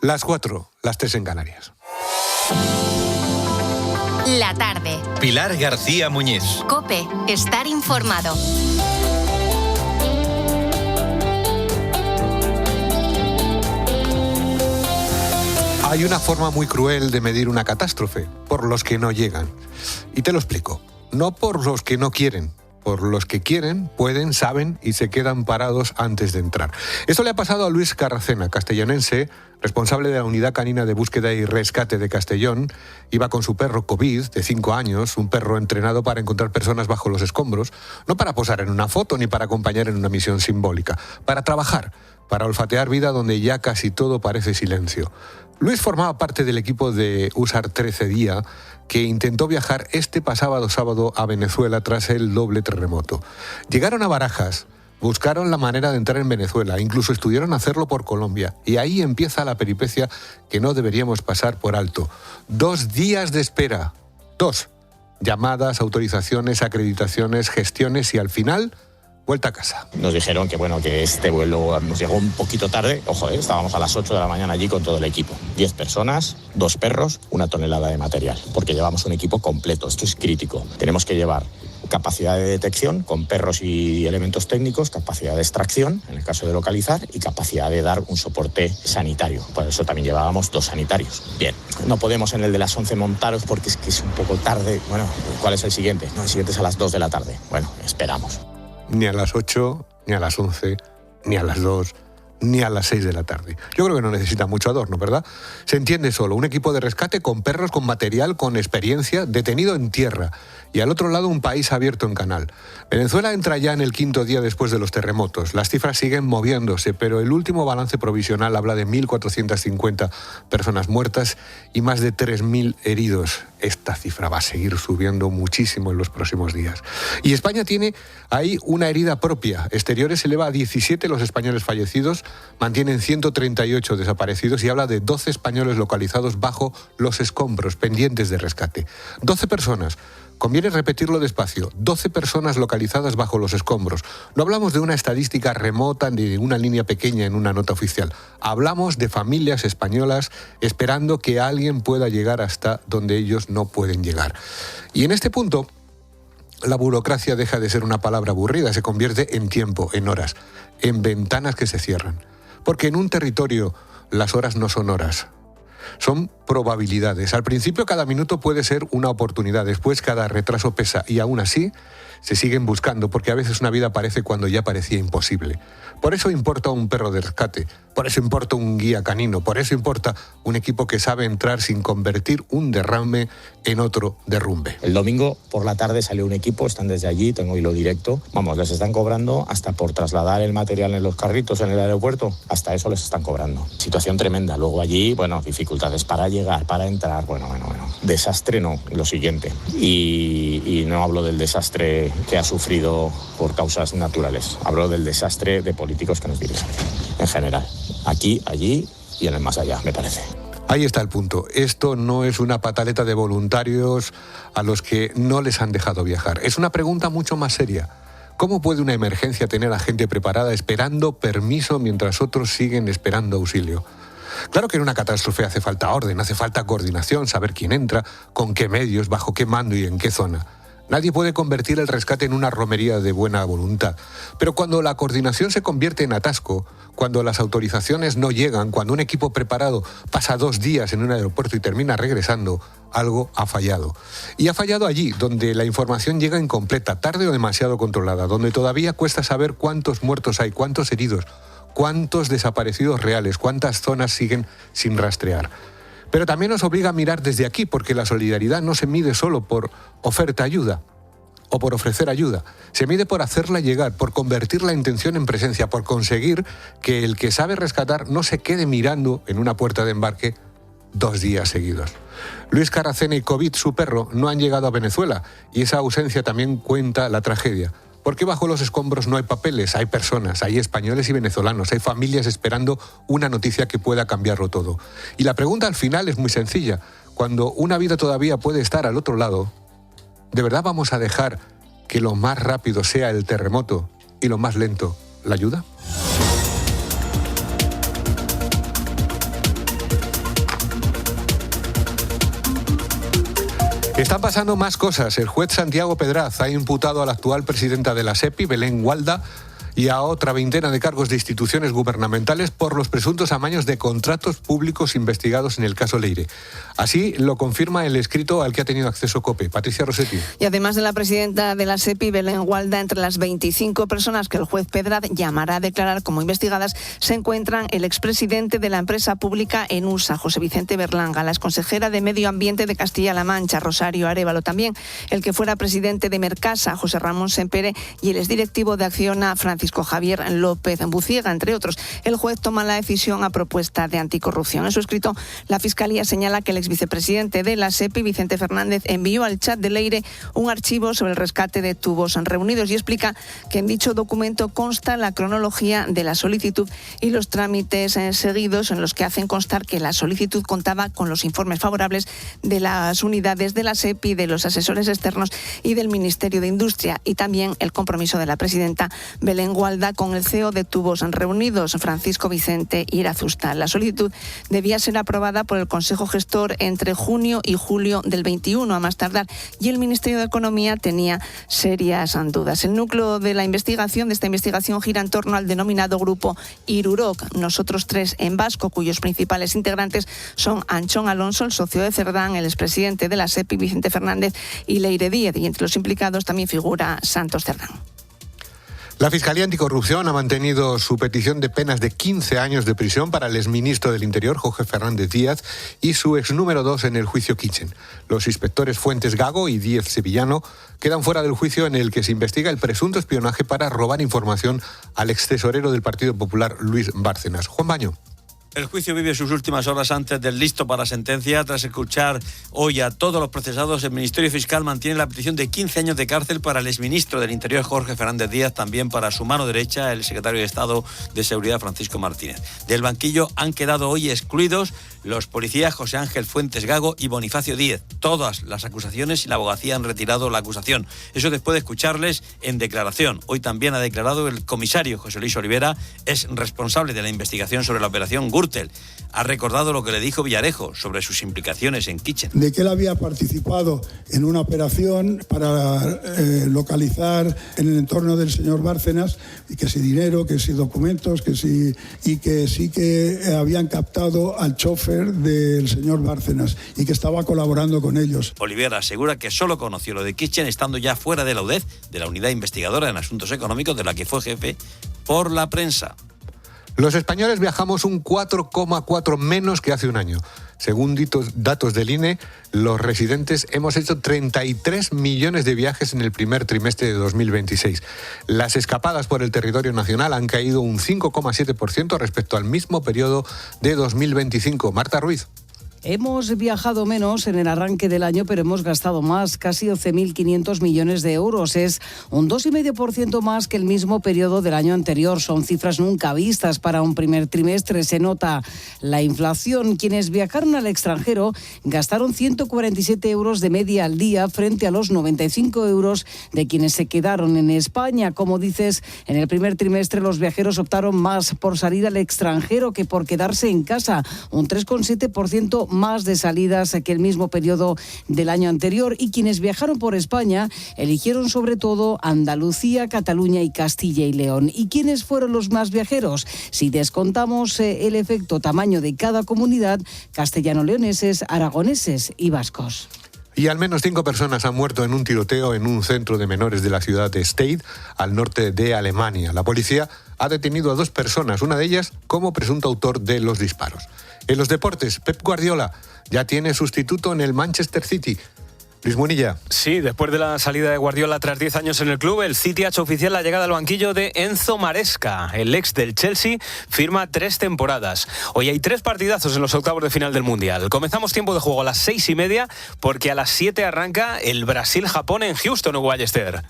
Las 4, las 3 en Canarias. La tarde. Pilar García Muñiz. COPE. Estar informado. Hay una forma muy cruel de medir una catástrofe, por los que no llegan. Y te lo explico. No por los que no quieren, por los que quieren, pueden, saben y se quedan parados antes de entrar. Esto le ha pasado a Luis Carracena, castellonense, responsable de la Unidad Canina de Búsqueda y Rescate de Castellón. Iba con su perro COVID, de 5 años, un perro entrenado para encontrar personas bajo los escombros, no para posar en una foto ni para acompañar en una misión simbólica, para trabajar, para olfatear vida donde ya casi todo parece silencio. Luis formaba parte del equipo de USAR 13 Día, que intentó viajar este pasado sábado a Venezuela tras el doble terremoto. Llegaron a Barajas, buscaron la manera de entrar en Venezuela, incluso estudiaron hacerlo por Colombia. Y ahí empieza la peripecia que no deberíamos pasar por alto. 2 días de espera. 2. Llamadas, autorizaciones, acreditaciones, gestiones y al final, vuelta a casa. Nos dijeron que este vuelo nos llegó un poquito tarde. Ojo, estábamos a las 8 de la mañana allí con todo el equipo. 10 personas, 2 perros, 1 tonelada de material. Porque llevamos un equipo completo. Esto es crítico. Tenemos que llevar capacidad de detección con perros y elementos técnicos, capacidad de extracción, en el caso de localizar, y capacidad de dar un soporte sanitario. Por eso también llevábamos 2 sanitarios. Bien, no podemos en el de las 11 montaros porque es que es un poco tarde. Bueno, ¿cuál es el siguiente? No, el siguiente es a las 2 de la tarde. Bueno, esperamos. Ni a las 8, ni a las 11, ni a las 2, ni a las 6 de la tarde. Yo creo que no necesita mucho adorno, ¿verdad? Se entiende solo, un equipo de rescate con perros, con material, con experiencia, detenido en tierra. Y al otro lado un país abierto en canal. Venezuela entra ya en el 5.º día después de los terremotos. Las cifras siguen moviéndose, pero el último balance provisional habla de 1.450 personas muertas y más de 3.000 heridos. Esta cifra va a seguir subiendo muchísimo en los próximos días. Y España tiene ahí una herida propia. Exteriores eleva a 17 los españoles fallecidos, mantienen 138 desaparecidos y habla de 12 españoles localizados bajo los escombros, pendientes de rescate. 12 personas. Conviene repetirlo despacio, 12 personas localizadas bajo los escombros. No hablamos de una estadística remota ni de una línea pequeña en una nota oficial. Hablamos de familias españolas esperando que alguien pueda llegar hasta donde ellos no pueden llegar. Y en este punto, la burocracia deja de ser una palabra aburrida, se convierte en tiempo, en horas, en ventanas que se cierran. Porque en un territorio las horas no son horas. Son probabilidades. Al principio cada minuto puede ser una oportunidad, después cada retraso pesa y aún así se siguen buscando porque a veces una vida aparece cuando ya parecía imposible. Por eso importa un perro de rescate, por eso importa un guía canino, por eso importa un equipo que sabe entrar sin convertir un derrame en otro derrumbe. El domingo por la tarde salió un equipo, están desde allí, tengo hilo directo. Vamos, les están cobrando hasta por trasladar el material en los carritos en el aeropuerto, hasta eso les están cobrando. Situación tremenda. Luego allí, dificultades para llegar, para entrar, Desastre no, lo siguiente. Y no hablo del desastre que ha sufrido por causas naturales, hablo del desastre de políticos que nos dirigen, en general. Aquí, allí y en el más allá, me parece. Ahí está el punto. Esto no es una pataleta de voluntarios a los que no les han dejado viajar. Es una pregunta mucho más seria. ¿Cómo puede una emergencia tener a gente preparada esperando permiso mientras otros siguen esperando auxilio? Claro que en una catástrofe hace falta orden, hace falta coordinación, saber quién entra, con qué medios, bajo qué mando y en qué zona. Nadie puede convertir el rescate en una romería de buena voluntad. Pero cuando la coordinación se convierte en atasco, cuando las autorizaciones no llegan, cuando un equipo preparado pasa 2 días en un aeropuerto y termina regresando, algo ha fallado. Y ha fallado allí, donde la información llega incompleta, tarde o demasiado controlada, donde todavía cuesta saber cuántos muertos hay, cuántos heridos, cuántos desaparecidos reales, cuántas zonas siguen sin rastrear. Pero también nos obliga a mirar desde aquí, porque la solidaridad no se mide solo por oferta ayuda o por ofrecer ayuda. Se mide por hacerla llegar, por convertir la intención en presencia, por conseguir que el que sabe rescatar no se quede mirando en una puerta de embarque 2 días seguidos. Luis Carracena y COVID, su perro, no han llegado a Venezuela y esa ausencia también cuenta la tragedia. Porque bajo los escombros no hay papeles, hay personas, hay españoles y venezolanos, hay familias esperando una noticia que pueda cambiarlo todo. Y la pregunta al final es muy sencilla. Cuando una vida todavía puede estar al otro lado, ¿de verdad vamos a dejar que lo más rápido sea el terremoto y lo más lento la ayuda? Están pasando más cosas. El juez Santiago Pedraz ha imputado a la actual presidenta de la SEPI, Belén Gualda, y a otra veintena de cargos de instituciones gubernamentales por los presuntos amaños de contratos públicos investigados en el caso Leire. Así lo confirma el escrito al que ha tenido acceso COPE. Patricia Rossetti. Y además de la presidenta de la SEPI, Belén Gualda, entre las 25 personas que el juez Pedraz llamará a declarar como investigadas, se encuentran el expresidente de la empresa pública ENUSA, José Vicente Berlanga, la exconsejera de Medio Ambiente de Castilla-La Mancha, Rosario Arévalo, también el que fuera presidente de Mercasa, José Ramón Sempere, y el exdirectivo de Acciona, Francisco Javier López Buciega, entre otros. El juez toma la decisión a propuesta de anticorrupción. En su escrito, la Fiscalía señala que el exvicepresidente de la SEPI, Vicente Fernández, envió al chat de Leire un archivo sobre el rescate de tubos reunidos y explica que en dicho documento consta la cronología de la solicitud y los trámites seguidos, en los que hacen constar que la solicitud contaba con los informes favorables de las unidades de la SEPI, de los asesores externos y del Ministerio de Industria, y también el compromiso de la presidenta Belén Gualda con el CEO de Tubos Reunidos, Francisco Vicente Irazusta. La solicitud debía ser aprobada por el Consejo Gestor entre junio y julio del 21 a más tardar, y el Ministerio de Economía tenía serias dudas. El núcleo de esta investigación gira en torno al denominado grupo Iruroc, Nosotros Tres en vasco, cuyos principales integrantes son Anchón Alonso, el socio de Cerdán, el expresidente de la SEPI, Vicente Fernández, y Leire Díez, y entre los implicados también figura Santos Cerdán. La Fiscalía Anticorrupción ha mantenido su petición de penas de 15 años de prisión para el exministro del Interior, Jorge Fernández Díaz, y su ex número 2 en el juicio Kitchen. Los inspectores Fuentes Gago y Díez Sevillano quedan fuera del juicio en el que se investiga el presunto espionaje para robar información al extesorero del Partido Popular, Luis Bárcenas. Juan Baño. El juicio vive sus últimas horas antes del listo para la sentencia. Tras escuchar hoy a todos los procesados, el Ministerio Fiscal mantiene la petición de 15 años de cárcel para el exministro del Interior, Jorge Fernández Díaz, también para su mano derecha, el secretario de Estado de Seguridad, Francisco Martínez. Del banquillo han quedado hoy excluidos los policías José Ángel Fuentes Gago y Bonifacio Díez. Todas las acusaciones y la abogacía han retirado la acusación. Eso después de escucharles en declaración. Hoy también ha declarado el comisario José Luis Olivera, es responsable de la investigación sobre la operación Gürtel. Ha recordado lo que le dijo Villarejo sobre sus implicaciones en Kitchen. De que él había participado en una operación para localizar en el entorno del señor Bárcenas, y que si dinero, que si documentos, que sí que habían captado al chofer del señor Bárcenas y que estaba colaborando con ellos. Olivera asegura que solo conoció lo de Kitchen estando ya fuera de la UDEF, de la Unidad Investigadora en Asuntos Económicos, de la que fue jefe, por la prensa. Los españoles viajamos un 4,4 menos que hace un año. Según datos del INE, los residentes hemos hecho 33 millones de viajes en el primer trimestre de 2026. Las escapadas por el territorio nacional han caído un 5,7% respecto al mismo periodo de 2025. Marta Ruiz. Hemos viajado menos en el arranque del año, pero hemos gastado más, casi 11.500 millones de euros. Es un 2,5% más que el mismo periodo del año anterior. Son cifras nunca vistas para un primer trimestre. Se nota la inflación. Quienes viajaron al extranjero gastaron 147 euros de media al día frente a los 95 euros de quienes se quedaron en España. Como dices, en el primer trimestre los viajeros optaron más por salir al extranjero que por quedarse en casa. Un 3,7% más de salidas que el mismo periodo del año anterior, y quienes viajaron por España eligieron sobre todo Andalucía, Cataluña y Castilla y León. ¿Y quiénes fueron los más viajeros? Si descontamos el efecto tamaño de cada comunidad, castellano-leoneses, aragoneses y vascos. Y al menos 5 personas han muerto en un tiroteo en un centro de menores de la ciudad de Stade, al norte de Alemania. La policía ha detenido a 2 personas, una de ellas como presunto autor de los disparos. En los deportes, Pep Guardiola ya tiene sustituto en el Manchester City. Luis Munilla. Sí, después de la salida de Guardiola tras 10 años en el club, el City ha hecho oficial la llegada al banquillo de Enzo Maresca. El ex del Chelsea firma 3 temporadas. Hoy hay 3 partidazos en los octavos de final del Mundial. Comenzamos tiempo de juego a las 6:30 porque a las 7 arranca el Brasil-Japón en Houston, Hugo Ballester.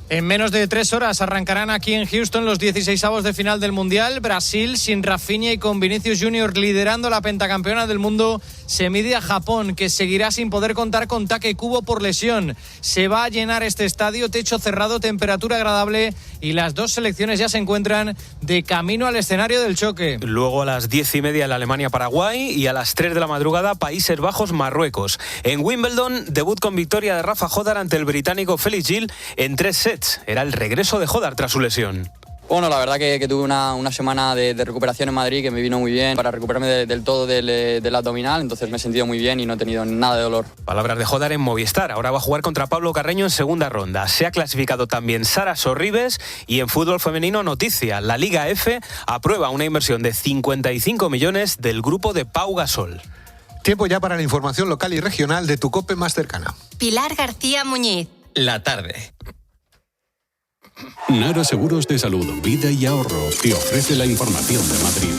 En menos de 3 horas arrancarán aquí en Houston los 16avos de final del Mundial. Brasil, sin Rafinha y con Vinicius Junior liderando la pentacampeona del mundo, se mide a Japón, que seguirá sin poder contar con Take Kubo por lesión. Se va a llenar este estadio, techo cerrado, temperatura agradable, y las dos selecciones ya se encuentran de camino al escenario del choque. Luego a las 10:30 el Alemania-Paraguay y a las 3 de la madrugada Países Bajos-Marruecos. En Wimbledon, debut con victoria de Rafa Jodar ante el británico Felix Gil en 3 sets. Era el regreso de Jodar tras su lesión. Bueno, la verdad que tuve una semana de recuperación en Madrid que me vino muy bien para recuperarme del todo del abdominal, entonces me he sentido muy bien y no he tenido nada de dolor. Palabras de Jodar en Movistar. Ahora va a jugar contra Pablo Carreño en segunda ronda. Se ha clasificado también Sara Sorribes y en fútbol femenino noticia. La Liga F aprueba una inversión de 55 millones del grupo de Pau Gasol. Tiempo ya para la información local y regional de tu COPE más cercana. Pilar García Muñiz. La tarde. Nara Seguros de Salud, Vida y Ahorro te ofrece la información de Madrid.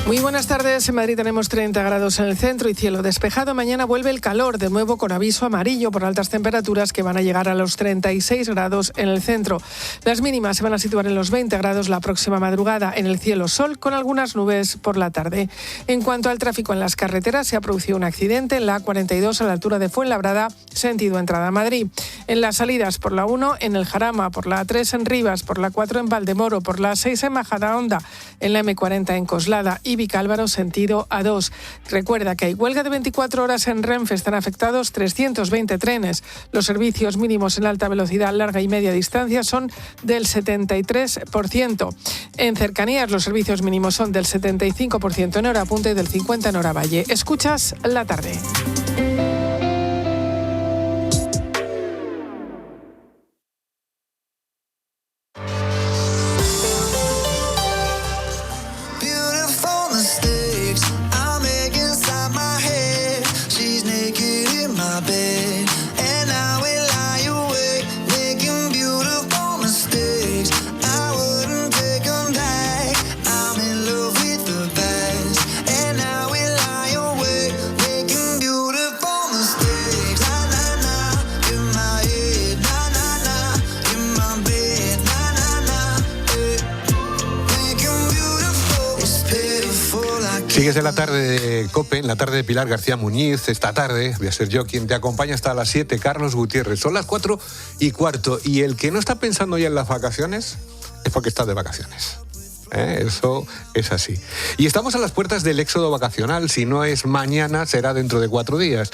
Muy buenas tardes. En Madrid tenemos 30 grados en el centro y cielo despejado. Mañana vuelve el calor, de nuevo con aviso amarillo por altas temperaturas que van a llegar a los 36 grados en el centro. Las mínimas se van a situar en los 20 grados la próxima madrugada. En el cielo sol con algunas nubes por la tarde. En cuanto al tráfico en las carreteras, se ha producido un accidente en la A42 a la altura de Fuenlabrada, sentido entrada a Madrid. En las salidas por la 1 en el Jarama, por la A3 en Rivas, por la 4 en Valdemoro, por la 6 en Majadahonda, en la M40 en Coslada y Vicálvaro, sentido A2. Recuerda que hay huelga de 24 horas en Renfe, están afectados 320 trenes. Los servicios mínimos en alta velocidad, larga y media distancia son del 73%. En cercanías los servicios mínimos son del 75% en hora punta y del 50% en hora valle. Escuchas La Tarde. Sigues en la tarde de COPE, en la tarde de Pilar García Muñiz. Esta tarde voy a ser yo quien te acompaña hasta las 7, Carlos Gutiérrez. Son las 4:15 y el que no está pensando ya en las vacaciones es porque está de vacaciones. Eso es así. Y estamos a las puertas del éxodo vacacional. Si no es mañana, será dentro de 4 días.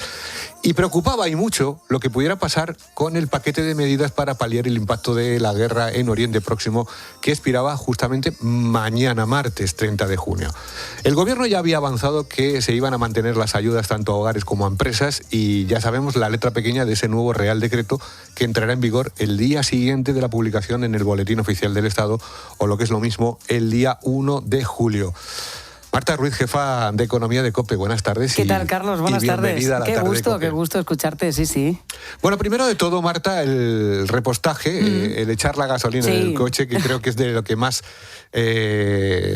Y preocupaba y mucho lo que pudiera pasar con el paquete de medidas para paliar el impacto de la guerra en Oriente Próximo, que expiraba justamente mañana, martes 30 de junio. El gobierno ya había avanzado que se iban a mantener las ayudas tanto a hogares como a empresas, y ya sabemos la letra pequeña de ese nuevo Real Decreto que entrará en vigor el día siguiente de la publicación en el Boletín Oficial del Estado, o lo que es lo mismo, el día 1 de julio. Marta Ruiz, jefa de Economía de COPE, buenas tardes. ¿Qué tal, Carlos? Buenas tardes. Qué gusto escucharte, sí. Bueno, primero de todo, Marta, el repostaje, el echar la gasolina en el coche, que creo que es de lo que más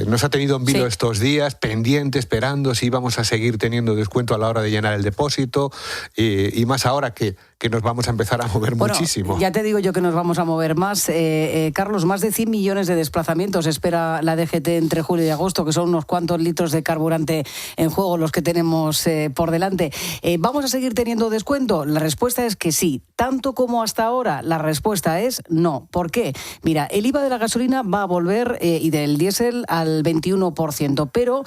nos ha tenido en vilo estos días, pendiente, esperando si íbamos a seguir teniendo descuento a la hora de llenar el depósito, y más ahora que nos vamos a empezar a mover muchísimo. Ya te digo yo que nos vamos a mover más. Carlos, más de 100 millones de desplazamientos espera la DGT entre julio y agosto, que son unos cuantos litros de carburante en juego los que tenemos por delante. ¿Vamos a seguir teniendo descuento? La respuesta es que sí. Tanto como hasta ahora, la respuesta es no. ¿Por qué? Mira, el IVA de la gasolina va a volver, y del diésel, al 21%, pero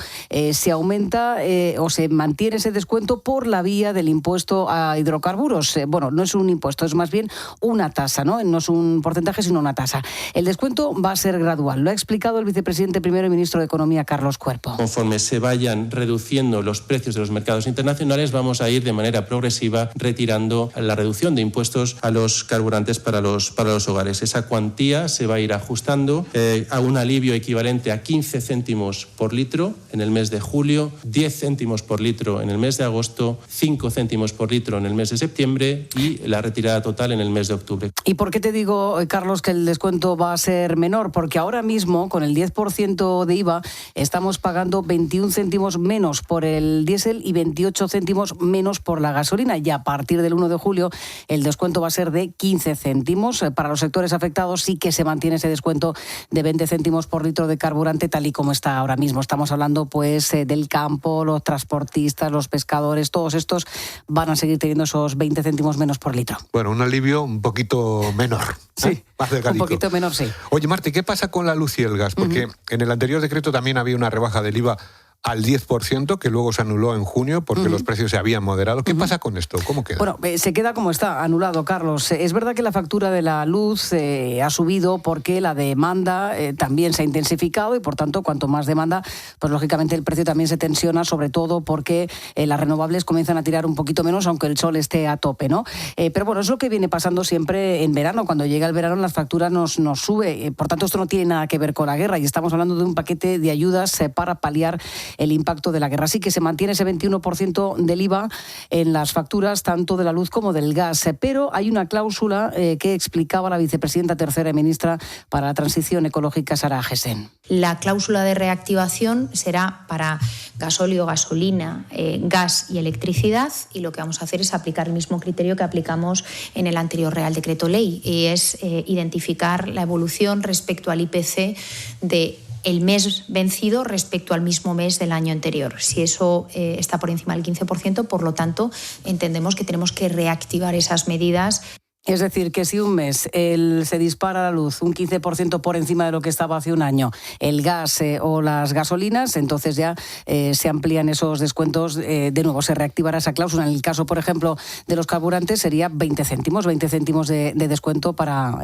se aumenta o se mantiene ese descuento por la vía del impuesto a hidrocarburos. No es un impuesto, es más bien una tasa, ¿no? No es un porcentaje, sino una tasa. El descuento va a ser gradual. Lo ha explicado el vicepresidente primero y ministro de Economía, Carlos Cuerpo. Conforme se vayan reduciendo los precios de los mercados internacionales, vamos a ir de manera progresiva retirando la reducción de impuestos a los carburantes para los hogares. Esa cuantía se va a ir ajustando a un alivio equivalente a 15 céntimos por litro en el mes de julio, 10 céntimos por litro en el mes de agosto, 5 céntimos por litro en el mes de septiembre y la retirada total en el mes de octubre. ¿Y por qué te digo, Carlos, que el descuento va a ser menor? Porque ahora mismo, con el 10% de IVA, estamos pagando 21 céntimos menos por el diésel y 28 céntimos menos por la gasolina. Y a partir del 1 de julio, el descuento va a ser de 15 céntimos. Para los sectores afectados sí que se mantiene ese descuento de 20 céntimos por litro de carburante, tal y como está ahora mismo. Estamos hablando pues del campo, los transportistas, los pescadores, todos estos van a seguir teniendo esos 20 céntimos menos por litro. Bueno, un alivio un poquito menor. Sí, más delgadito. Un poquito menor, sí. Oye, Marta, ¿qué pasa con la luz y el gas? Porque en el anterior decreto también había una rebaja del IVA al 10%, que luego se anuló en junio porque los precios se habían moderado. ¿Qué pasa con esto? ¿Cómo queda? Bueno, se queda como está, anulado, Carlos. Es verdad que la factura de la luz ha subido porque la demanda también se ha intensificado y, por tanto, cuanto más demanda, pues lógicamente el precio también se tensiona, sobre todo porque las renovables comienzan a tirar un poquito menos, aunque el sol esté a tope, ¿no? Pero bueno, es lo que viene pasando siempre en verano. Cuando llega el verano, las facturas nos sube. Por tanto, esto no tiene nada que ver con la guerra y estamos hablando de un paquete de ayudas para paliar el impacto de la guerra. Así que se mantiene ese 21% del IVA en las facturas tanto de la luz como del gas. Pero hay una cláusula que explicaba la vicepresidenta tercera y ministra para la transición ecológica, Sara Agesen. La cláusula de reactivación será para gasóleo, gasolina, gas y electricidad, y lo que vamos a hacer es aplicar el mismo criterio que aplicamos en el anterior Real Decreto Ley, y es identificar la evolución respecto al IPC de el mes vencido respecto al mismo mes del año anterior. Si eso está por encima del 15%, por lo tanto, entendemos que tenemos que reactivar esas medidas. Es decir, que si un mes se dispara la luz un 15% por encima de lo que estaba hace un año, el gas o las gasolinas, entonces ya se amplían esos descuentos, de nuevo se reactivará esa cláusula. En el caso, por ejemplo, de los carburantes sería 20 céntimos de descuento para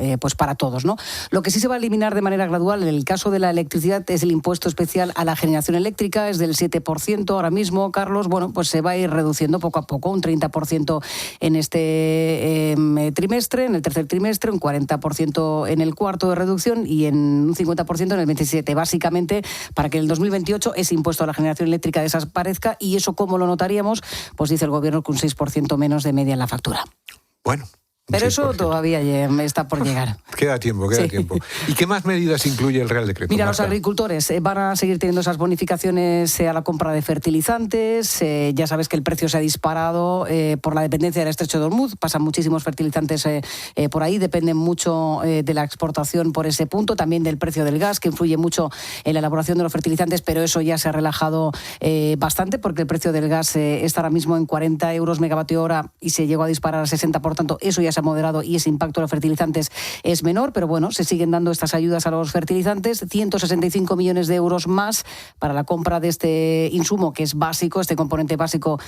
todos, ¿no? Lo que sí se va a eliminar de manera gradual en el caso de la electricidad es el impuesto especial a la generación eléctrica, es del 7% ahora mismo, Carlos. Bueno, pues se va a ir reduciendo poco a poco, un 30% en este trimestre, en el tercer trimestre, un 40% en el cuarto de reducción y en un 50% en el 27. Básicamente, para que en el 2028 ese impuesto a la generación eléctrica desaparezca, y eso, ¿cómo lo notaríamos? Pues dice el Gobierno que un 6% menos de media en la factura. Bueno. Pero eso todavía está por llegar. Queda tiempo. ¿Y qué más medidas incluye el Real Decreto? Mira, Marta? los agricultores van a seguir teniendo esas bonificaciones a la compra de fertilizantes. Ya sabes que el precio se ha disparado por la dependencia del Estrecho de Hormuz. Pasan muchísimos fertilizantes por ahí. Dependen mucho de la exportación por ese punto. También del precio del gas, que influye mucho en la elaboración de los fertilizantes, pero eso ya se ha relajado bastante porque el precio del gas está ahora mismo en 40 euros megavatio hora y se llegó a disparar a 60. Por tanto, eso ya se ha moderado y ese impacto de los fertilizantes es menor, pero bueno, se siguen dando estas ayudas a los fertilizantes, 165 millones de euros más para la compra de este insumo que es básico, este componente básico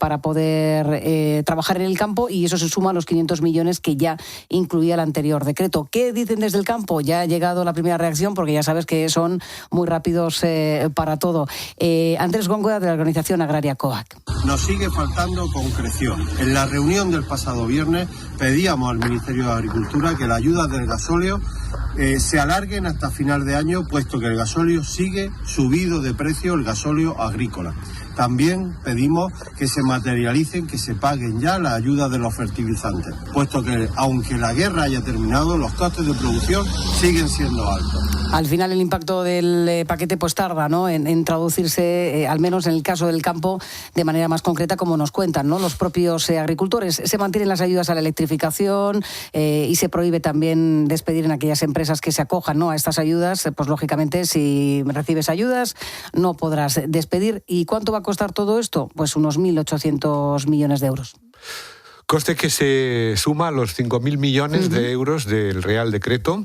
para poder trabajar en el campo, y eso se suma a los 500 millones que ya incluía el anterior decreto. ¿Qué dicen desde el campo? Ya ha llegado la primera reacción, porque ya sabes que son muy rápidos para todo. Andrés Góngora, de la organización agraria COAC. Nos sigue faltando concreción. En la reunión del pasado viernes pedíamos al Ministerio de Agricultura que las ayudas del gasóleo se alarguen hasta final de año, puesto que el gasóleo sigue subido de precio, el gasóleo agrícola. También pedimos que se materialicen, que se paguen ya las ayudas de los fertilizantes, puesto que aunque la guerra haya terminado, los costes de producción siguen siendo altos. Al final el impacto del paquete tarda, ¿no?, en traducirse, al menos en el caso del campo, de manera más concreta, como nos cuentan, ¿no?, los propios agricultores. Se mantienen las ayudas a la electrificación y se prohíbe también despedir en aquellas empresas que se acojan, ¿no?, a estas ayudas. Pues lógicamente, si recibes ayudas, no podrás despedir. ¿Y cuánto va a costar todo esto? Pues unos 1.800 millones de euros. Coste que se suma a los 5.000 millones de euros del Real Decreto.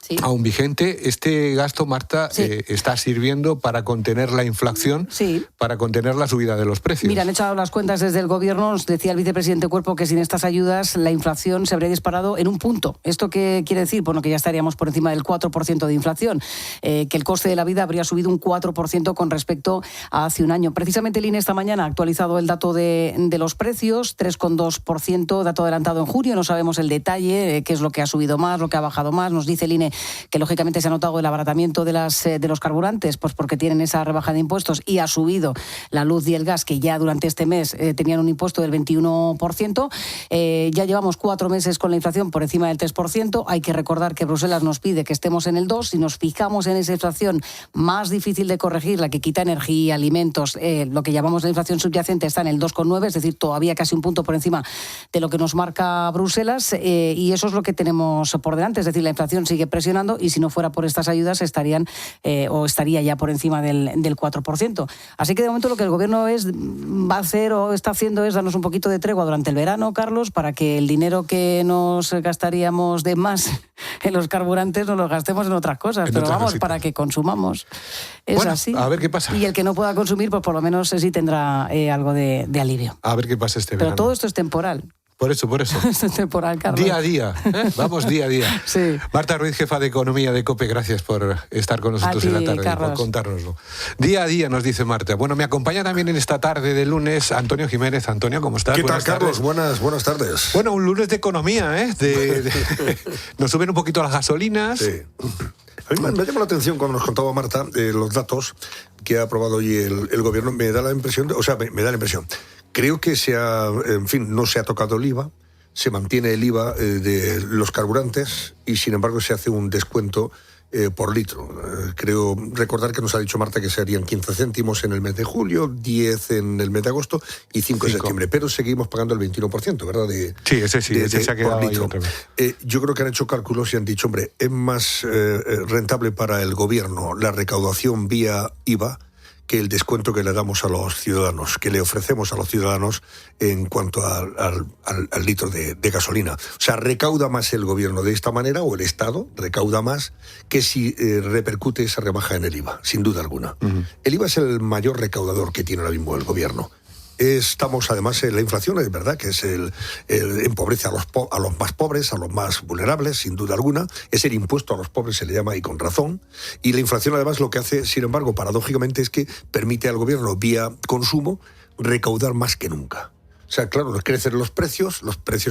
Sí. Aún vigente. Este gasto, Marta, está sirviendo para contener la inflación, para contener la subida de los precios. Mira, han echado las cuentas desde el Gobierno. Nos decía el vicepresidente Cuerpo que sin estas ayudas la inflación se habría disparado en un punto. ¿Esto qué quiere decir? Bueno, que ya estaríamos por encima del 4% de inflación, que el coste de la vida habría subido un 4% con respecto a hace un año. Precisamente el INE esta mañana ha actualizado el dato de los precios, 3,2%, dato adelantado en junio. No sabemos el detalle, qué es lo que ha subido más, lo que ha bajado más. Nos dice el INE que lógicamente se ha notado el abaratamiento de los carburantes, pues porque tienen esa rebaja de impuestos y ha subido la luz y el gas, que ya durante este mes tenían un impuesto del 21%. Ya llevamos 4 meses con la inflación por encima del 3%. Hay que recordar que Bruselas nos pide que estemos en el 2%. Si nos fijamos en esa inflación más difícil de corregir, la que quita energía, alimentos, lo que llamamos la inflación subyacente está en el 2,9%, es decir, todavía casi un punto por encima de lo que nos marca Bruselas, y eso es lo que tenemos por delante. Es decir, la inflación sigue presionando y si no fuera por estas ayudas estaría ya por encima del 4%. Así que de momento lo que el gobierno va a hacer o está haciendo es darnos un poquito de tregua durante el verano, Carlos, para que el dinero que nos gastaríamos de más en los carburantes nos lo gastemos en otras cosas, pero vamos, cositas, para que consumamos. Es bueno, así. A ver qué pasa. Y el que no pueda consumir, pues por lo menos sí tendrá algo de alivio. A ver qué pasa este verano. Pero todo esto es temporal. Por eso. Esto es temporal, Carlos. Día a día, vamos día a día. Sí. Marta Ruiz, jefa de Economía de COPE, gracias por estar con nosotros en la tarde, Carlos, por contárnoslo. Día a día, nos dice Marta. Bueno, me acompaña también en esta tarde de lunes Antonio Jiménez. Antonio, ¿cómo estás? ¿Qué tal, Carlos? Buenas tardes. Bueno, un lunes de economía, ¿eh? Nos suben un poquito las gasolinas. Sí. A mí me llama la atención cuando nos contaba Marta los datos que ha aprobado hoy el gobierno. Me da la impresión, creo que no se ha tocado el IVA, se mantiene el IVA de los carburantes y sin embargo se hace un descuento por litro. Creo recordar que nos ha dicho Marta que serían 15 céntimos en el mes de julio, 10 en el mes de agosto y 5 en septiembre, pero seguimos pagando el 21%, ¿verdad? Sí, ese se ha quedado ahí otra vez. Yo creo que han hecho cálculos y han dicho, hombre, es más rentable para el gobierno la recaudación vía IVA que el descuento que le damos a los ciudadanos, que le ofrecemos a los ciudadanos en cuanto al litro de gasolina. O sea, recauda más el gobierno de esta manera, o el Estado recauda más, que si repercute esa rebaja en el IVA, sin duda alguna. Uh-huh. El IVA es el mayor recaudador que tiene ahora mismo el gobierno. Estamos además en la inflación, es verdad que empobrece a los más pobres, a los más vulnerables, sin duda alguna. Es el impuesto a los pobres, se le llama, y con razón. Y la inflación además lo que hace, sin embargo, paradójicamente, es que permite al gobierno, vía consumo, recaudar más que nunca. O sea, claro, crecen los precios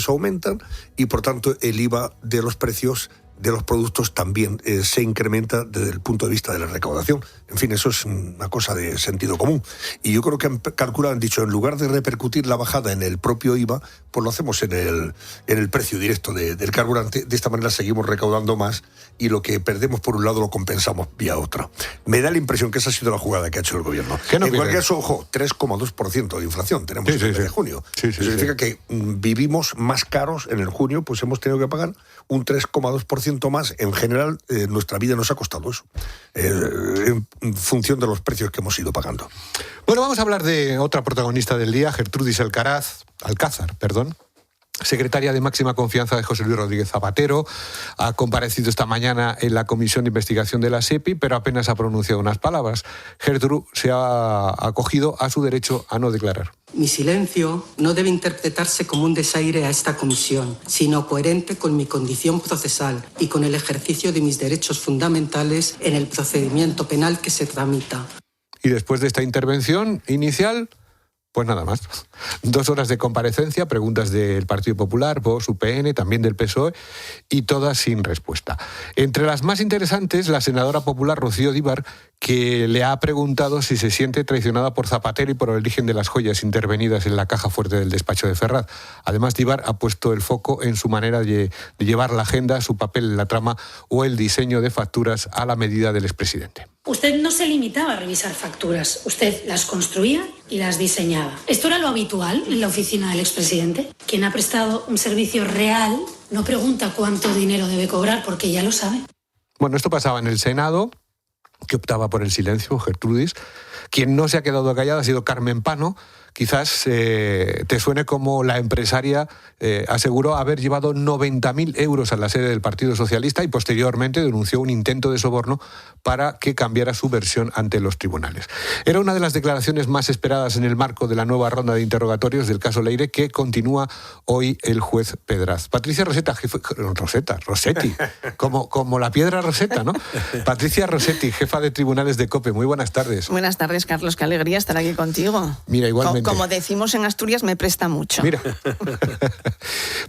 aumentan y por tanto el IVA de los precios de los productos también se incrementa desde el punto de vista de la recaudación. En fin, eso es una cosa de sentido común. Y yo creo que han dicho, en lugar de repercutir la bajada en el propio IVA, pues lo hacemos en el precio directo del carburante. De esta manera seguimos recaudando más y lo que perdemos por un lado lo compensamos vía otra. Me da la impresión que esa ha sido la jugada que ha hecho el gobierno. En cualquier caso, ojo, 3,2% de inflación tenemos en el mes de junio. Eso significa que vivimos más caros en el junio, pues hemos tenido que pagar un 3,2% más. En general, nuestra vida nos ha costado eso, en función de los precios que hemos ido pagando. Bueno, vamos a hablar de otra protagonista del día, Gertrudis Alcázar, secretaria de máxima confianza de José Luis Rodríguez Zapatero. Ha comparecido esta mañana en la Comisión de Investigación de la SEPI, pero apenas ha pronunciado unas palabras. Gertrude se ha acogido a su derecho a no declarar. Mi silencio no debe interpretarse como un desaire a esta comisión, sino coherente con mi condición procesal y con el ejercicio de mis derechos fundamentales en el procedimiento penal que se tramita. Y después de esta intervención inicial, pues nada más. 2 horas de comparecencia, preguntas del Partido Popular, Vox, UPN, también del PSOE, y todas sin respuesta. Entre las más interesantes, la senadora popular Rocío Díbar, que le ha preguntado si se siente traicionada por Zapatero y por el origen de las joyas intervenidas en la caja fuerte del despacho de Ferraz. Además, Díbar ha puesto el foco en su manera de llevar la agenda, su papel en la trama o el diseño de facturas a la medida del expresidente. Usted no se limitaba a revisar facturas, usted las construía y las diseñaba. ¿Esto era lo habitual en la oficina del expresidente? Quien ha prestado un servicio real no pregunta cuánto dinero debe cobrar porque ya lo sabe. Bueno, esto pasaba en el Senado, que optaba por el silencio, Gertrudis. Quien no se ha quedado callada ha sido Carmen Pano. Quizás te suene como la empresaria aseguró haber llevado 90.000 euros a la sede del Partido Socialista y posteriormente denunció un intento de soborno para que cambiara su versión ante los tribunales. Era una de las declaraciones más esperadas en el marco de la nueva ronda de interrogatorios del caso Leire, que continúa hoy el juez Pedraz. Patricia Rossetti, como la piedra Rosetta, ¿no? Patricia Rossetti, jefa de tribunales de COPE. Muy buenas tardes. Buenas tardes, tardes, Carlos. Qué alegría estar aquí contigo. Mira, igualmente. Como decimos en Asturias, me presta mucho. Mira.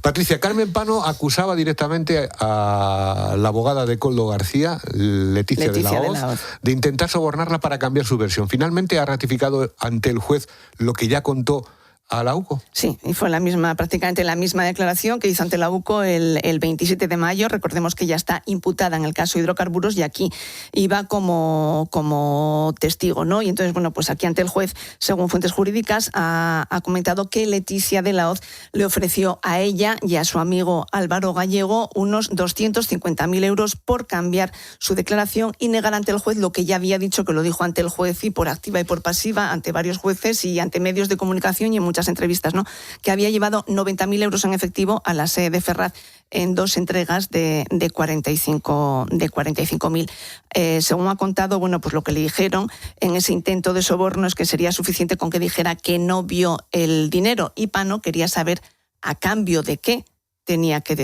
Patricia, Carmen Pano acusaba directamente a la abogada de Koldo García, Leticia de la Hoz, de intentar sobornarla para cambiar su versión. Finalmente ha ratificado ante el juez lo que ya contó a la UCO. Sí, y fue prácticamente la misma declaración que hizo ante la UCO el 27 de mayo. Recordemos que ya está imputada en el caso de hidrocarburos y aquí iba como testigo, ¿no? Y entonces, bueno, pues aquí ante el juez, según fuentes jurídicas, ha comentado que Leticia de la Hoz le ofreció a ella y a su amigo Álvaro Gallego unos 250.000 euros por cambiar su declaración y negar ante el juez lo que ya había dicho, que lo dijo ante el juez y por activa y por pasiva, ante varios jueces y ante medios de comunicación y en muchas entrevistas, ¿no? Que había llevado 90.000 euros en efectivo a la sede de Ferraz en 2 entregas de 45.000. Según ha contado, bueno, pues lo que le dijeron en ese intento de soborno es que sería suficiente con que dijera que no vio el dinero, y Pano quería saber a cambio de qué tenía que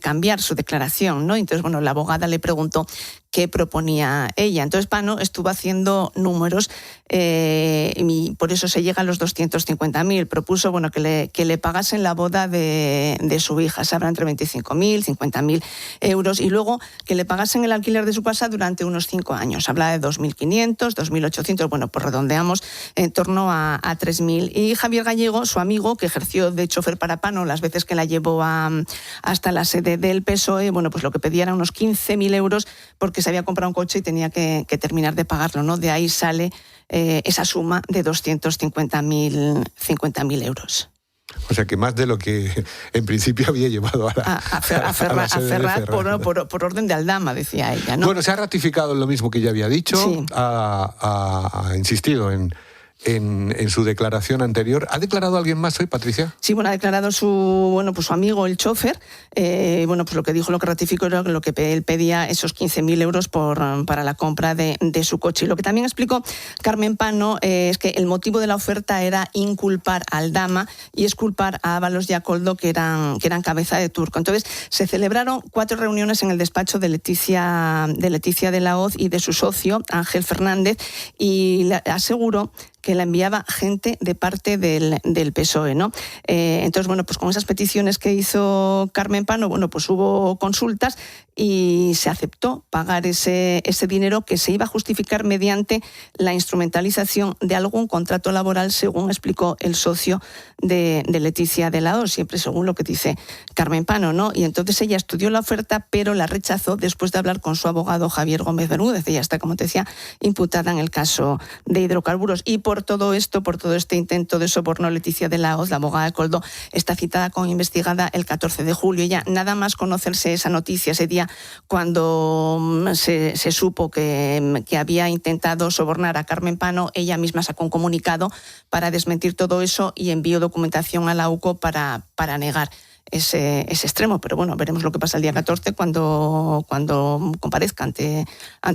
cambiar su declaración, ¿no? Entonces, bueno, la abogada le preguntó qué proponía ella. Entonces, Pano estuvo haciendo números y por eso se llega a los 250.000. Propuso, bueno, que le pagasen la boda de su hija, se habla entre 25.000, 50.000 euros, y luego que le pagasen el alquiler de su casa durante unos 5 años. Habla de 2.500, 2.800, bueno, pues redondeamos en torno a 3.000. Y Javier Gallego, su amigo, que ejerció de chofer para Pano las veces que la llevó hasta la sede del PSOE, bueno, pues lo que pedía eran unos 15.000 euros porque se había comprado un coche y tenía que terminar de pagarlo, ¿no? De ahí sale esa suma de 250.000 euros. O sea que más de lo que en principio había llevado a Ferraz por orden de Aldama, decía ella, ¿no? Bueno, se ha ratificado lo mismo que ya había dicho, sí. Ha insistido en su declaración anterior. ¿Ha declarado alguien más hoy, Patricia? Sí, bueno, ha declarado su amigo, el chofer. Pues lo que dijo, lo que ratificó era lo que él pedía, esos 15.000 euros para la compra de su coche. Y lo que también explicó Carmen Pano es que el motivo de la oferta era inculpar a Aldama y exculpar a Ábalos y a Koldo, que eran cabeza de turco. Entonces, se celebraron 4 reuniones en el despacho de Leticia de la Hoz y de su socio, Ángel Fernández, y le aseguró que la enviaba gente de parte del PSOE, ¿no? Entonces, bueno, pues con esas peticiones que hizo Carmen Pano, bueno, pues hubo consultas y se aceptó pagar ese dinero que se iba a justificar mediante la instrumentalización de algún contrato laboral, según explicó el socio de Leticia de la Hoz, siempre según lo que dice Carmen Pano, ¿no? Y entonces ella estudió la oferta, pero la rechazó después de hablar con su abogado Javier Gómez Bermúdez. Ella está, como te decía, imputada en el caso de hidrocarburos. Y por todo este intento de soborno, Leticia de la Hoz, la abogada de Koldo, está citada como investigada el 14 de julio. Ella, nada más conocerse esa noticia, ese día cuando se supo que había intentado sobornar a Carmen Pano, ella misma sacó un comunicado para desmentir todo eso y envió documentación a la UCO para negar ese extremo. Pero bueno, veremos lo que pasa el día 14 cuando comparezca ante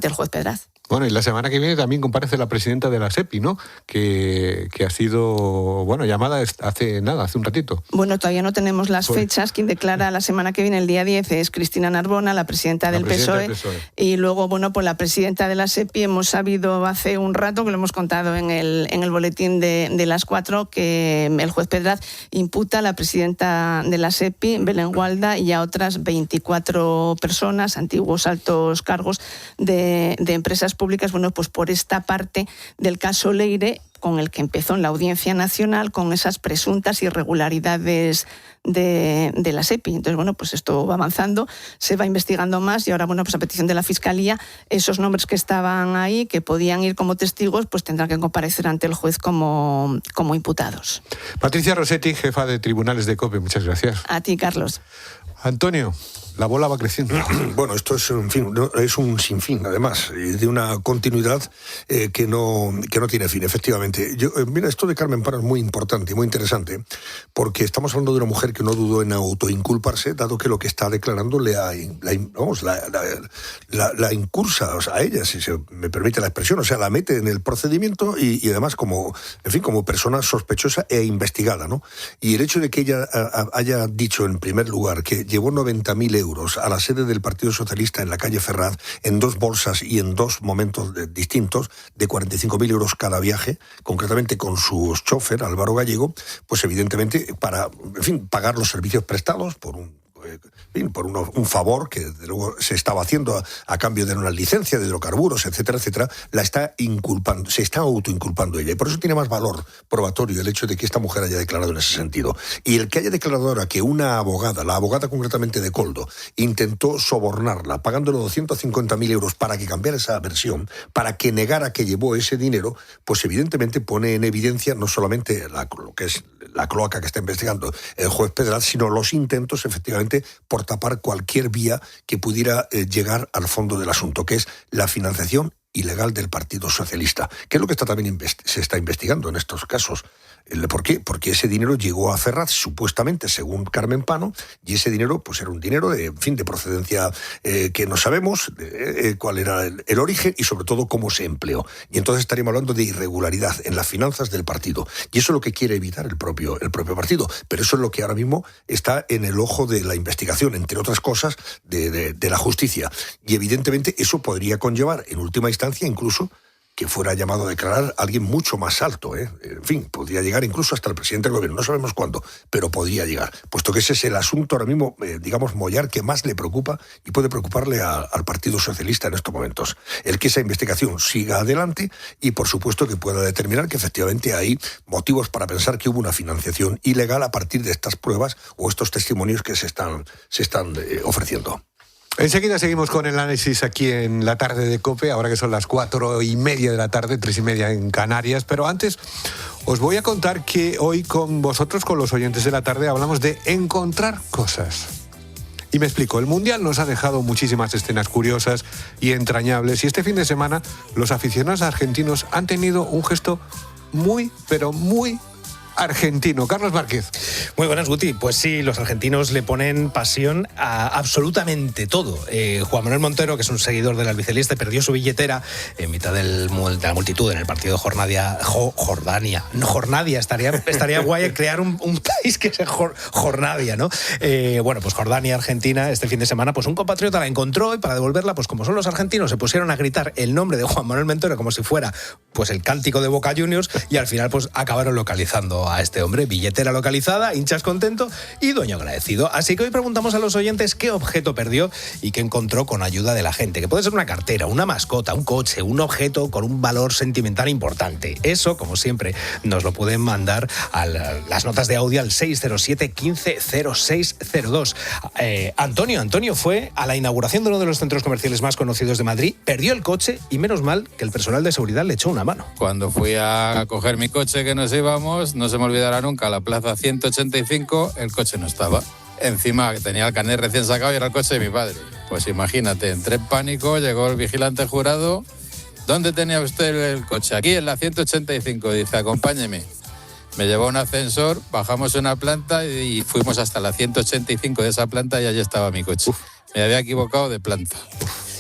el juez Pedraz. Bueno, y la semana que viene también comparece la presidenta de la SEPI, ¿no? Que ha sido, llamada hace un ratito. Bueno, todavía no tenemos las fechas. Quien declara la semana que viene, el día 10, es Cristina Narbona, la presidenta del PSOE. Y luego, pues la presidenta de la SEPI, hemos sabido hace un rato, que lo hemos contado en el boletín de las 4, que el juez Pedraz imputa a la presidenta de la SEPI, Belén Gualda, y a otras 24 personas, antiguos altos cargos de empresas públicas, pues por esta parte del caso Leire, con el que empezó en la Audiencia Nacional, con esas presuntas irregularidades de la SEPI. Entonces, pues esto va avanzando, se va investigando más y ahora, pues a petición de la Fiscalía, esos nombres que estaban ahí, que podían ir como testigos, pues tendrán que comparecer ante el juez como imputados. Patricia Rossetti, jefa de Tribunales de COPE, muchas gracias. A ti, Carlos. Antonio, la bola va creciendo. Bueno, esto es un sinfín, además, de una continuidad que no tiene fin, efectivamente. Mira, esto de Carmen Pano es muy importante y muy interesante, porque estamos hablando de una mujer que no dudó en autoinculparse, dado que lo que está declarando la incursa, a ella, si se me permite la expresión, la mete en el procedimiento y además como persona sospechosa e investigada, ¿no? Y el hecho de que ella haya dicho en primer lugar que llevó 90.000 euros euros a la sede del Partido Socialista en la calle Ferraz, en 2 bolsas y en 2 momentos distintos, de 45.000 euros cada viaje, concretamente con su chofer, Álvaro Gallego, pues evidentemente para, en fin, pagar los servicios prestados por un favor que desde luego se estaba haciendo a cambio de una licencia de hidrocarburos, etcétera, etcétera, la está inculpando, se está autoinculpando ella. Y por eso tiene más valor probatorio el hecho de que esta mujer haya declarado en ese sentido. Y el que haya declarado ahora que una abogada, la abogada concretamente de Koldo, intentó sobornarla, pagándole 250.000 euros para que cambiara esa versión, para que negara que llevó ese dinero, pues evidentemente pone en evidencia no solamente lo que es la cloaca que está investigando el juez Pedraz, sino los intentos, efectivamente, por tapar cualquier vía que pudiera llegar al fondo del asunto, que es la financiación ilegal del Partido Socialista, que es lo que también se está investigando en estos casos. ¿Por qué? Porque ese dinero llegó a Ferraz, supuestamente, según Carmen Pano, y ese dinero pues era un dinero de procedencia que no sabemos cuál era el origen y sobre todo cómo se empleó. Y entonces estaríamos hablando de irregularidad en las finanzas del partido. Y eso es lo que quiere evitar el propio partido. Pero eso es lo que ahora mismo está en el ojo de la investigación, entre otras cosas, de la justicia. Y evidentemente eso podría conllevar, en última instancia, incluso que fuera llamado a declarar a alguien mucho más alto, En fin, podría llegar incluso hasta el presidente del gobierno. No sabemos cuándo, pero podría llegar. Puesto que ese es el asunto ahora mismo, digamos, mollar, que más le preocupa y puede preocuparle al Partido Socialista en estos momentos. El que esa investigación siga adelante y, por supuesto, que pueda determinar que efectivamente hay motivos para pensar que hubo una financiación ilegal a partir de estas pruebas o estos testimonios que se están ofreciendo. Enseguida seguimos con el análisis aquí en la tarde de COPE, ahora que son las 4:30 de la tarde, 3:30 en Canarias. Pero antes os voy a contar que hoy con vosotros, con los oyentes de la tarde, hablamos de encontrar cosas. Y me explico, el Mundial nos ha dejado muchísimas escenas curiosas y entrañables, y este fin de semana los aficionados argentinos han tenido un gesto muy, pero muy argentino. Carlos Márquez. Muy buenas, Guti. Pues sí, los argentinos le ponen pasión a absolutamente todo. Juan Manuel Montero, que es un seguidor del albiceleste, perdió su billetera en mitad de la multitud en el partido de Jordania. No, Jornadia, estaría guay crear un país que sea Jornadia, ¿no? Bueno, pues Jordania, Argentina, este fin de semana, pues un compatriota la encontró y para devolverla, pues como son los argentinos, se pusieron a gritar el nombre de Juan Manuel Montero como si fuera pues el cántico de Boca Juniors y al final pues acabaron localizando a este hombre. Billetera localizada, hinchas contento y dueño agradecido. Así que hoy preguntamos a los oyentes qué objeto perdió y qué encontró con ayuda de la gente, que puede ser una cartera, una mascota, un coche, un objeto con un valor sentimental importante. Eso, como siempre, nos lo pueden mandar a las notas de audio al 607 15 0602. Antonio fue a la inauguración de uno de los centros comerciales más conocidos de Madrid, perdió el coche y menos mal que el personal de seguridad le echó una mano. Cuando fui a coger mi coche que nos íbamos, no se me olvidará nunca, a la plaza 185, el coche no estaba. Encima tenía el carnet recién sacado y era el coche de mi padre. Pues imagínate, entré en pánico, llegó el vigilante jurado. ¿Dónde tenía usted el coche? Aquí en la 185, dice, acompáñeme. Me llevó a un ascensor, bajamos una planta y fuimos hasta la 185 de esa planta y allí estaba mi coche. Me había equivocado de planta.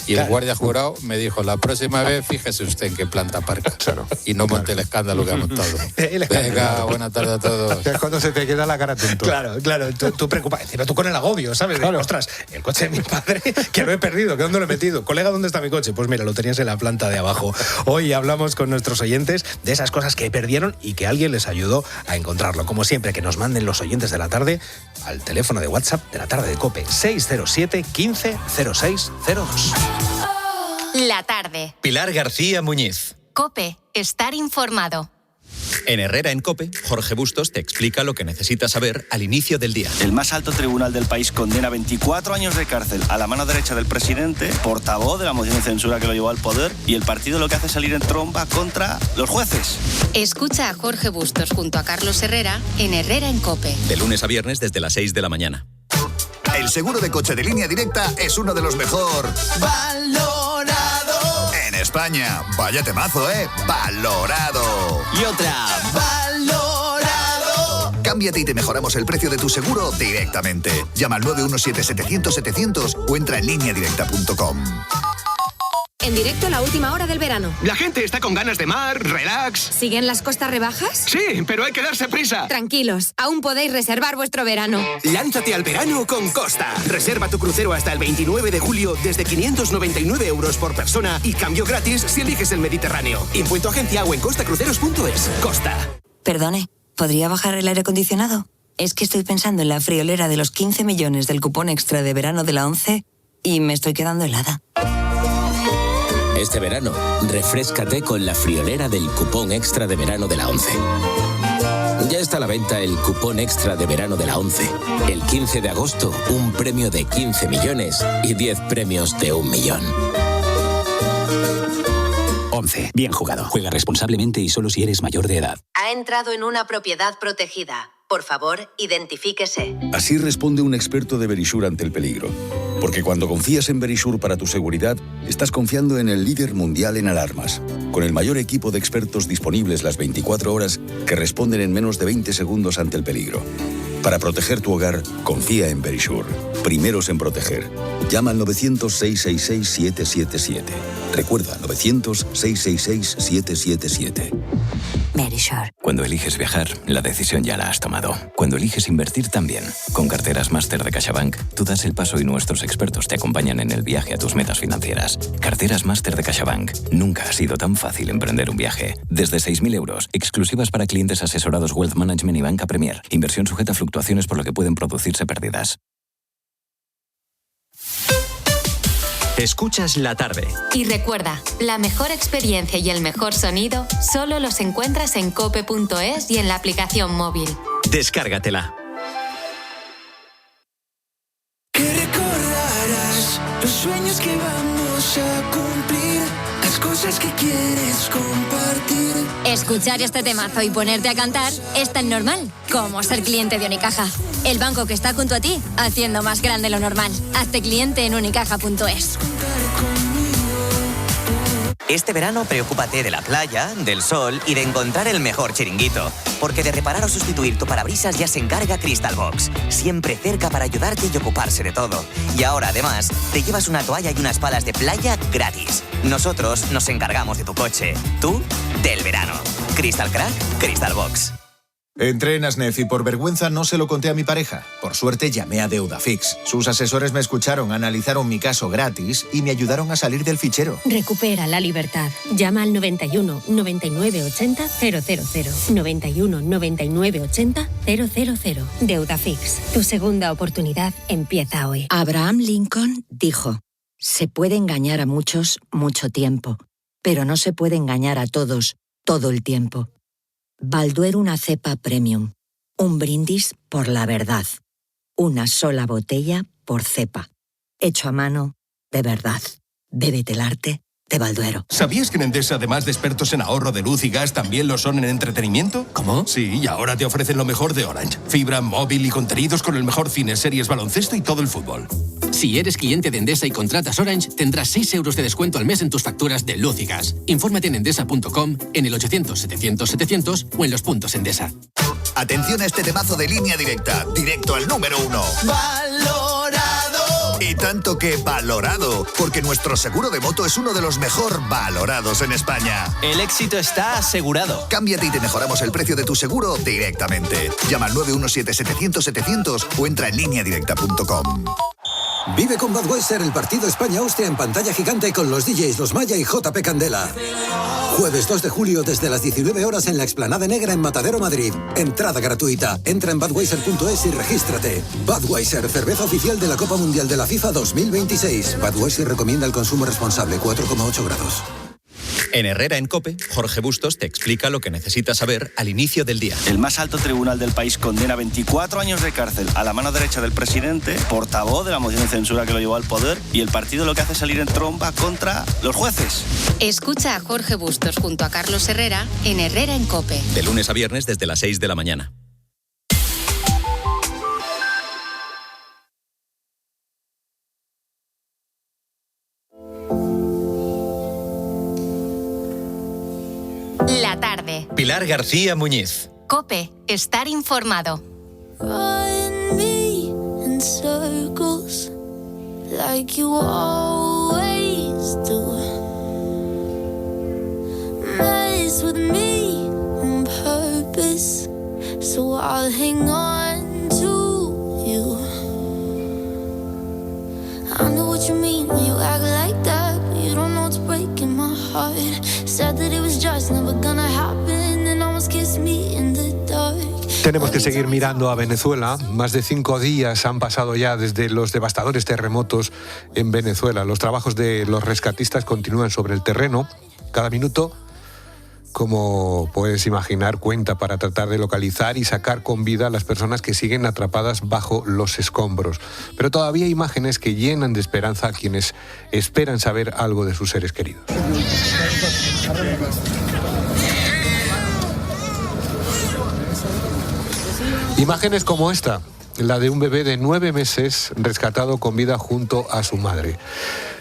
Y el guardia jurado me dijo, la próxima vez fíjese usted en qué planta aparca. Claro. Y no monte el escándalo que ha montado. Venga, buena tarde a todos. Es cuando se te queda la cara tonto. Claro, tú preocupas. Encima tú con el agobio, ¿sabes? Claro. Ostras, el coche de mi padre, que lo he perdido, que dónde lo he metido. Colega, ¿dónde está mi coche? Pues mira, lo tenías en la planta de abajo. Hoy hablamos con nuestros oyentes de esas cosas que perdieron y que alguien les ayudó a encontrarlo. Como siempre, que nos manden los oyentes de la tarde al teléfono de WhatsApp de la tarde de COPE, 607 15 0602. La tarde. Pilar García Muñiz. COPE. Estar informado. En Herrera en COPE, Jorge Bustos te explica lo que necesitas saber al inicio del día. El más alto tribunal del país condena 24 años de cárcel a la mano derecha del presidente, portavoz de la moción de censura que lo llevó al poder, y el partido lo que hace es salir en tromba contra los jueces. Escucha a Jorge Bustos junto a Carlos Herrera en Herrera en COPE. De lunes a viernes desde las 6 de la mañana. El seguro de coche de Línea Directa es uno de los mejor valorado en España. Vaya temazo, ¿eh? Valorado. Y otra. Valorado. Cámbiate y te mejoramos el precio de tu seguro directamente. Llama al 917-700-700 o entra en lineadirecta.com. En directo la última hora del verano. La gente está con ganas de mar, relax. ¿Siguen las costas rebajas? Sí, pero hay que darse prisa. Tranquilos, aún podéis reservar vuestro verano. Lánzate al verano con Costa. Reserva tu crucero hasta el 29 de julio desde 599 euros por persona y cambio gratis si eliges el Mediterráneo. Info agencia o en costacruceros.es. Costa. Perdone, ¿podría bajar el aire acondicionado? Es que estoy pensando en la friolera de los 15 millones del cupón extra de verano de la ONCE y me estoy quedando helada. Este verano, refréscate con la friolera del cupón extra de verano de la ONCE. Ya está a la venta el cupón extra de verano de la ONCE. El 15 de agosto, un premio de 15 millones y 10 premios de 1 millón. ONCE. Bien jugado. Juega responsablemente y solo si eres mayor de edad. Ha entrado en una propiedad protegida. Por favor, identifíquese. Así responde un experto de Verisure ante el peligro. Porque cuando confías en Verisure para tu seguridad, estás confiando en el líder mundial en alarmas, con el mayor equipo de expertos disponibles las 24 horas que responden en menos de 20 segundos ante el peligro. Para proteger tu hogar, confía en Verisure. Primeros en proteger. Llama al 900-666-777. Recuerda, 900-666-777. Verisure. Cuando eliges viajar, la decisión ya la has tomado. Cuando eliges invertir también. Con carteras Máster de CaixaBank, tú das el paso y nuestros expertos te acompañan en el viaje a tus metas financieras. Carteras Máster de CaixaBank. Nunca ha sido tan fácil emprender un viaje. Desde 6.000 euros, exclusivas para clientes asesorados Wealth Management y Banca Premier. Inversión sujeta a fluctuaciones por lo que pueden producirse pérdidas. Escuchas la tarde. Y recuerda, la mejor experiencia y el mejor sonido solo los encuentras en cope.es y en la aplicación móvil. Descárgatela. Que recordarás los sueños que vamos a cumplir, las cosas que quieres compartir. Escuchar este temazo y ponerte a cantar es tan normal como ser cliente de Unicaja. El banco que está junto a ti, haciendo más grande lo normal. Hazte cliente en unicaja.es. Este verano preocúpate de la playa, del sol y de encontrar el mejor chiringuito. Porque de reparar o sustituir tu parabrisas ya se encarga Crystal Box. Siempre cerca para ayudarte y ocuparse de todo. Y ahora, además, te llevas una toalla y unas palas de playa gratis. Nosotros nos encargamos de tu coche. Tú, del verano. Crystal Crack, Crystal Box. Entré en Asnef y por vergüenza no se lo conté a mi pareja. Por suerte llamé a Deudafix. Sus asesores me escucharon, analizaron mi caso gratis y me ayudaron a salir del fichero. Recupera la libertad. Llama al 91 99 80 000. 91 99 80 000. Deudafix. Tu segunda oportunidad empieza hoy. Abraham Lincoln dijo: se puede engañar a muchos mucho tiempo, pero no se puede engañar a todos todo el tiempo. Balduero una cepa premium. Un brindis por la verdad. Una sola botella por cepa. Hecho a mano, de verdad. Bébete el arte de Balduero. ¿Sabías que en Endesa, además de expertos en ahorro de luz y gas, también lo son en entretenimiento? ¿Cómo? Sí, y ahora te ofrecen lo mejor de Orange. Fibra, móvil y contenidos con el mejor cine, series, baloncesto y todo el fútbol. Si eres cliente de Endesa y contratas Orange, tendrás 6 euros de descuento al mes en tus facturas de luz y gas. Infórmate en endesa.com, en el 800-700-700 o en los puntos Endesa. Atención a este temazo de Línea Directa, directo al número 1. ¡Valorado! Y tanto que valorado, porque nuestro seguro de moto es uno de los mejor valorados en España. El éxito está asegurado. Cámbiate y te mejoramos el precio de tu seguro directamente. Llama al 917-700-700 o entra en lineadirecta.com. Vive con Budweiser el partido España-Austria en pantalla gigante con los DJs Los Maya y JP Candela. Jueves 2 de julio desde las 19 horas en la Explanada Negra en Matadero, Madrid. Entrada gratuita. Entra en budweiser.es y regístrate. Budweiser, cerveza oficial de la Copa Mundial de la FIFA 2026. Budweiser recomienda el consumo responsable, 4,8 grados. En Herrera en COPE, Jorge Bustos te explica lo que necesitas saber al inicio del día. El más alto tribunal del país condena 24 años de cárcel a la mano derecha del presidente, portavoz de la moción de censura que lo llevó al poder, y el partido lo que hace es salir en tromba contra los jueces. Escucha a Jorge Bustos junto a Carlos Herrera en Herrera en COPE. De lunes a viernes desde las 6 de la mañana. La tarde. Pilar García Muñiz. COPE. Estar informado. this with me on purpose, so I'll hang on to you. I know what you mean when you act like that, but you don't know it's breaking my heart. Said that it was just never gonna happen and almost kissed me in the dark. Tenemos que seguir mirando a Venezuela. Más de 5 días han pasado ya desde los devastadores terremotos en Venezuela. Los trabajos de los rescatistas continúan sobre el terreno. Cada minuto, como puedes imaginar, cuenta para tratar de localizar y sacar con vida a las personas que siguen atrapadas bajo los escombros. Pero todavía hay imágenes que llenan de esperanza a quienes esperan saber algo de sus seres queridos. Imágenes como esta, la de un bebé de 9 meses rescatado con vida junto a su madre.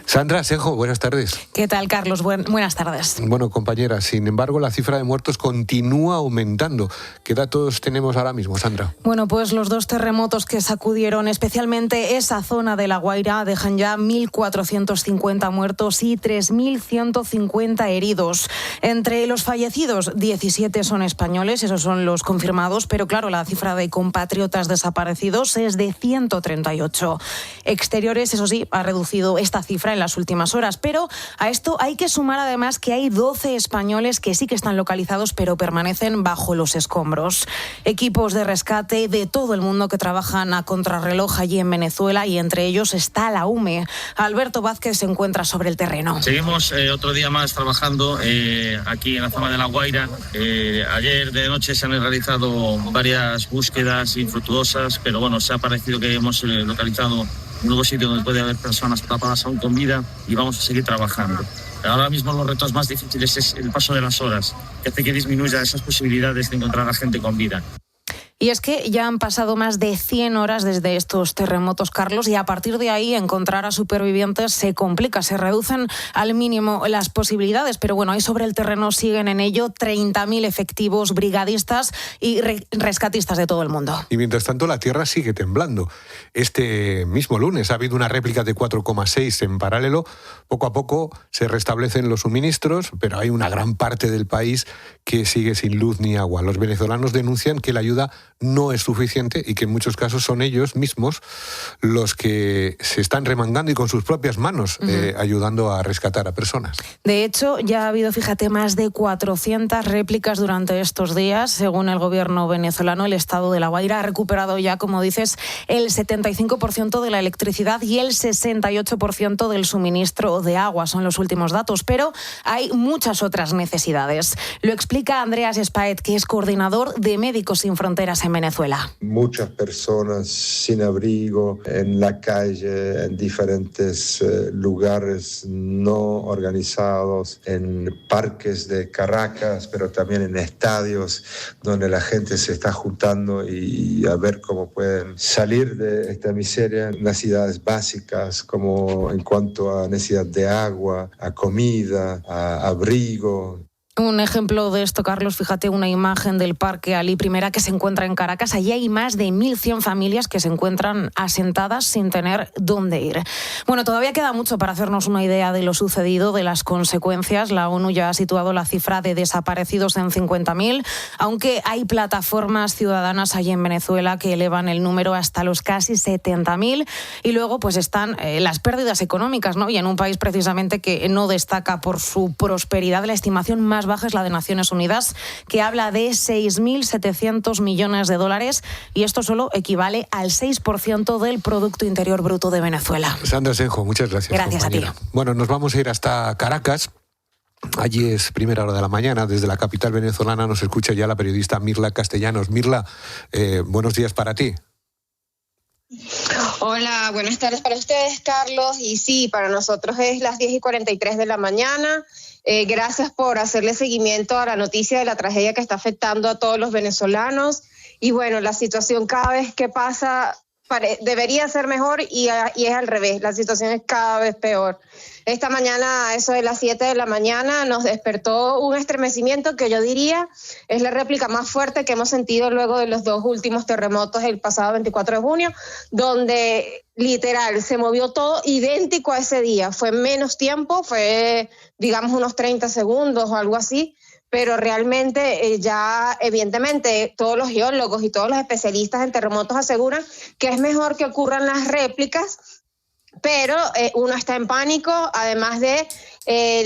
Sandra Asenjo, buenas tardes. ¿Qué tal, Carlos? Buenas tardes. Bueno, compañera, sin embargo, la cifra de muertos continúa aumentando. ¿Qué datos tenemos ahora mismo, Sandra? Bueno, pues los 2 terremotos que sacudieron especialmente esa zona de La Guaira dejan ya 1.450 muertos y 3.150 heridos. Entre los fallecidos, 17 son españoles, esos son los confirmados, pero claro, la cifra de compatriotas desaparecidos es de 138. Exteriores, eso sí, ha reducido esta cifra en las últimas horas, pero a esto hay que sumar además que hay 12 españoles que sí que están localizados pero permanecen bajo los escombros. Equipos de rescate de todo el mundo que trabajan a contrarreloj allí en Venezuela y entre ellos está la UME. Alberto Vázquez se encuentra sobre el terreno. Seguimos otro día más trabajando aquí en la zona de La Guaira. Ayer de noche se han realizado varias búsquedas infructuosas, pero bueno, se ha parecido que hemos localizado un nuevo sitio donde puede haber personas atrapadas aún con vida y vamos a seguir trabajando. Ahora mismo los retos más difíciles es el paso de las horas, que hace que disminuya esas posibilidades de encontrar a gente con vida. Y es que ya han pasado más de 100 horas desde estos terremotos, Carlos, y a partir de ahí encontrar a supervivientes se complica, se reducen al mínimo las posibilidades, pero bueno, ahí sobre el terreno siguen en ello 30.000 efectivos, brigadistas y rescatistas de todo el mundo. Y mientras tanto la tierra sigue temblando. Este mismo lunes ha habido una réplica de 4,6 en paralelo. Poco a poco se restablecen los suministros, pero hay una gran parte del país que sigue sin luz ni agua. Los venezolanos denuncian que la ayuda no es suficiente y que en muchos casos son ellos mismos los que se están remangando y con sus propias manos ayudando a rescatar a personas. De hecho, ya ha habido, fíjate, más de 400 réplicas durante estos días. Según el gobierno venezolano, el estado de La Guaira ha recuperado ya, como dices, el 75% de la electricidad y el 68% del suministro de agua. Son los últimos datos, pero hay muchas otras necesidades. Lo explica Andreas Spaet, que es coordinador de Médicos Sin Fronteras en Venezuela. Muchas personas sin abrigo, en la calle, en diferentes lugares no organizados, en parques de Caracas, pero también en estadios donde la gente se está juntando y a ver cómo pueden salir de esta miseria. Necesidades básicas como en cuanto a necesidad de agua, a comida, a abrigo. Un ejemplo de esto, Carlos, fíjate, una imagen del Parque Alí I que se encuentra en Caracas. Allí hay más de 1.100 familias que se encuentran asentadas sin tener dónde ir. Bueno, todavía queda mucho para hacernos una idea de lo sucedido, de las consecuencias. La ONU ya ha situado la cifra de desaparecidos en 50.000, aunque hay plataformas ciudadanas allí en Venezuela que elevan el número hasta los casi 70.000. Y luego pues están las pérdidas económicas, ¿no? Y en un país precisamente que no destaca por su prosperidad, la estimación más baja es la de Naciones Unidas, que habla de 6.700 millones de dólares, y esto solo equivale al 6% del Producto Interior Bruto de Venezuela. Sandra Asenjo, muchas gracias. Gracias, compañera. A ti. Bueno, nos vamos a ir hasta Caracas. Allí es primera hora de la mañana. Desde la capital venezolana nos escucha ya la periodista Mirla Castellanos. Mirla, buenos días para ti. Hola, buenas tardes para ustedes, Carlos. Y sí, para nosotros es las 10:43 de la mañana. Gracias por hacerle seguimiento a la noticia de la tragedia que está afectando a todos los venezolanos. Y bueno, la situación cada vez que pasa debería ser mejor y es al revés. La situación es cada vez peor. Esta mañana, a eso de las 7 de la mañana, nos despertó un estremecimiento que yo diría es la réplica más fuerte que hemos sentido luego de los 2 últimos terremotos el pasado 24 de junio, donde literal se movió todo idéntico a ese día. Fue menos tiempo, fue digamos unos 30 segundos o algo así, pero realmente ya evidentemente todos los geólogos y todos los especialistas en terremotos aseguran que es mejor que ocurran las réplicas, pero uno está en pánico, además de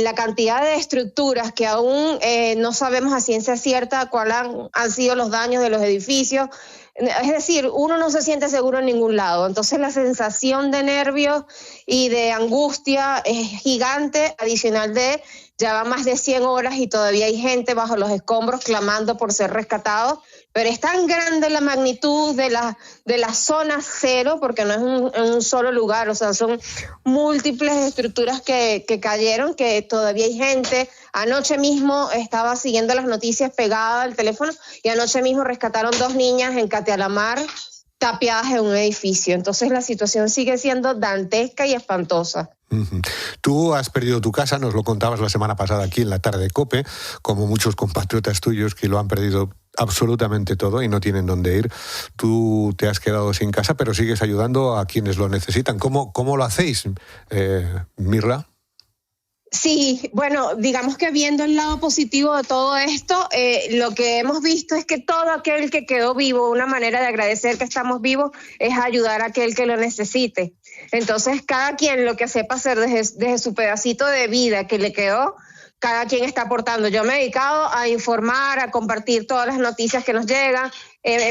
la cantidad de estructuras que aún no sabemos a ciencia cierta cuáles han sido los daños de los edificios. Es decir, uno no se siente seguro en ningún lado. Entonces la sensación de nervios y de angustia es gigante, adicional de ya va más de 100 horas y todavía hay gente bajo los escombros clamando por ser rescatados. Pero es tan grande la magnitud de la zona cero, porque no es un solo lugar, o sea, son múltiples estructuras que cayeron, que todavía hay gente. Anoche mismo estaba siguiendo las noticias pegada al teléfono y anoche mismo rescataron 2 niñas en Catealamar tapiadas en un edificio. Entonces la situación sigue siendo dantesca y espantosa. Tú has perdido tu casa, nos lo contabas la semana pasada aquí en la tarde de COPE, como muchos compatriotas tuyos que lo han perdido absolutamente todo y no tienen dónde ir. Tú te has quedado sin casa, pero sigues ayudando a quienes lo necesitan. ¿Cómo lo hacéis, Mirla? Sí, bueno, digamos que viendo el lado positivo de todo esto, lo que hemos visto es que todo aquel que quedó vivo, una manera de agradecer que estamos vivos es ayudar a aquel que lo necesite. Entonces, cada quien lo que sepa hacer desde su pedacito de vida que le quedó, cada quien está aportando. Yo me he dedicado a informar, a compartir todas las noticias que nos llegan.